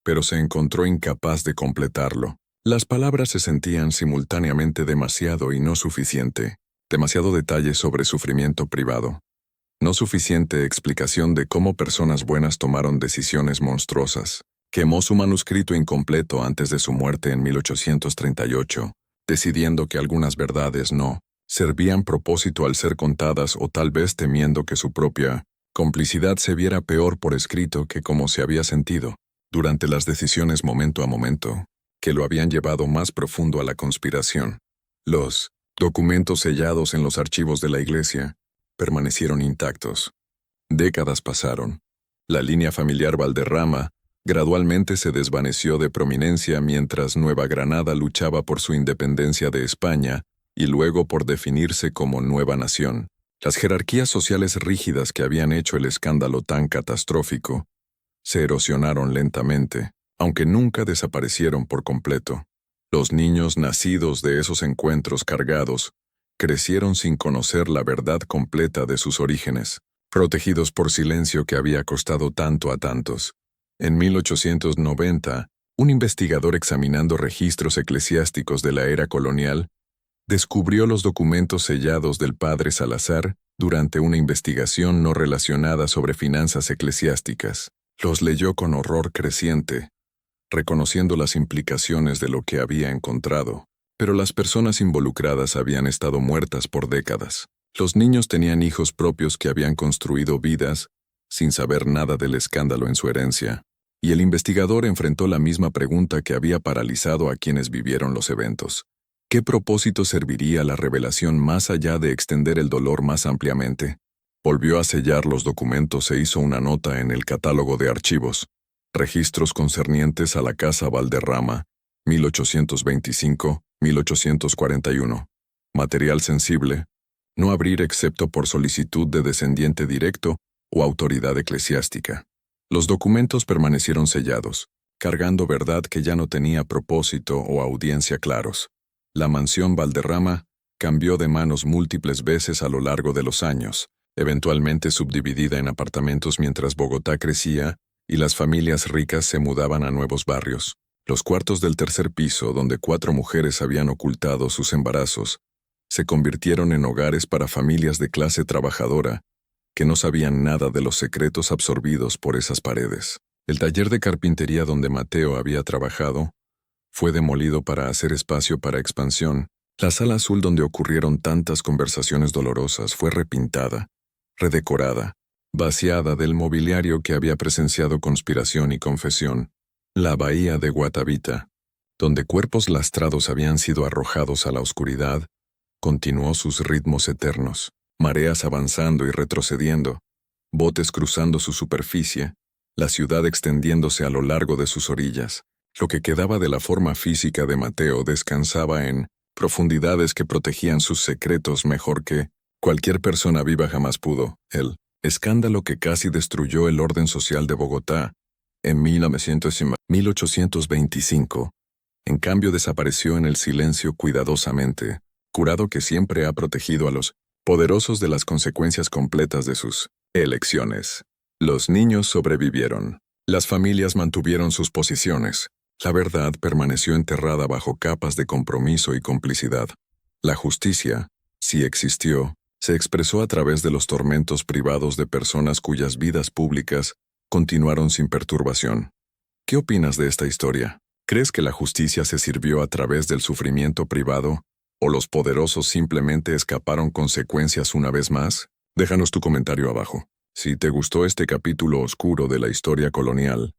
Speaker 1: pero se encontró incapaz de completarlo. Las palabras se sentían simultáneamente demasiado y no suficiente. Demasiado detalle sobre sufrimiento privado. No suficiente explicación de cómo personas buenas tomaron decisiones monstruosas. Quemó su manuscrito incompleto antes de su muerte en 1838, decidiendo que algunas verdades no servían propósito al ser contadas, o tal vez temiendo que su propia complicidad se viera peor por escrito que como se había sentido durante las decisiones momento a momento, que lo habían llevado más profundo a la conspiración. Los documentos sellados en los archivos de la iglesia permanecieron intactos. Décadas pasaron. La línea familiar Valderrama gradualmente se desvaneció de prominencia mientras Nueva Granada luchaba por su independencia de España y luego por definirse como nueva nación. Las jerarquías sociales rígidas que habían hecho el escándalo tan catastrófico se erosionaron lentamente, aunque nunca desaparecieron por completo. Los niños nacidos de esos encuentros cargados crecieron sin conocer la verdad completa de sus orígenes, protegidos por silencio que había costado tanto a tantos. En 1890, un investigador examinando registros eclesiásticos de la era colonial descubrió los documentos sellados del padre Salazar durante una investigación no relacionada sobre finanzas eclesiásticas. Los leyó con horror creciente, reconociendo las implicaciones de lo que había encontrado. Pero las personas involucradas habían estado muertas por décadas. Los niños tenían hijos propios que habían construido vidas sin saber nada del escándalo en su herencia. Y el investigador enfrentó la misma pregunta que había paralizado a quienes vivieron los eventos. ¿Qué propósito serviría la revelación más allá de extender el dolor más ampliamente? Volvió a sellar los documentos e hizo una nota en el catálogo de archivos. Registros concernientes a la Casa Valderrama, 1825-1841. Material sensible. No abrir excepto por solicitud de descendiente directo o autoridad eclesiástica. Los documentos permanecieron sellados, cargando verdad que ya no tenía propósito o audiencia claros. La mansión Valderrama cambió de manos múltiples veces a lo largo de los años, eventualmente subdividida en apartamentos mientras Bogotá crecía y las familias ricas se mudaban a nuevos barrios. Los cuartos del tercer piso, donde 4 mujeres habían ocultado sus embarazos, se convirtieron en hogares para familias de clase trabajadora que no sabían nada de los secretos absorbidos por esas paredes. El taller de carpintería donde Mateo había trabajado fue demolido para hacer espacio para expansión. La sala azul donde ocurrieron tantas conversaciones dolorosas fue repintada, redecorada, vaciada del mobiliario que había presenciado conspiración y confesión. La bahía de Guatavita, donde cuerpos lastrados habían sido arrojados a la oscuridad, continuó sus ritmos eternos, mareas avanzando y retrocediendo, botes cruzando su superficie, la ciudad extendiéndose a lo largo de sus orillas. Lo que quedaba de la forma física de Mateo descansaba en profundidades que protegían sus secretos mejor que cualquier persona viva jamás pudo. El escándalo que casi destruyó el orden social de Bogotá en 1825, en cambio desapareció en el silencio cuidadosamente, jurado que siempre ha protegido a los poderosos de las consecuencias completas de sus elecciones. Los niños sobrevivieron. Las familias mantuvieron sus posiciones. La verdad permaneció enterrada bajo capas de compromiso y complicidad. La justicia, si existió, se expresó a través de los tormentos privados de personas cuyas vidas públicas continuaron sin perturbación. ¿Qué opinas de esta historia? ¿Crees que la justicia se sirvió a través del sufrimiento privado, o los poderosos simplemente escaparon consecuencias una vez más? Déjanos tu comentario abajo. Si te gustó este capítulo oscuro de la historia colonial,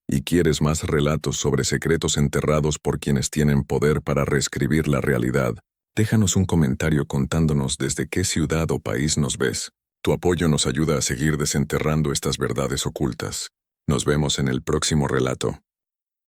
Speaker 1: y quieres más relatos sobre secretos enterrados por quienes tienen poder para reescribir la realidad, déjanos un comentario contándonos desde qué ciudad o país nos ves. Tu apoyo nos ayuda a seguir desenterrando estas verdades ocultas. Nos vemos en el próximo relato.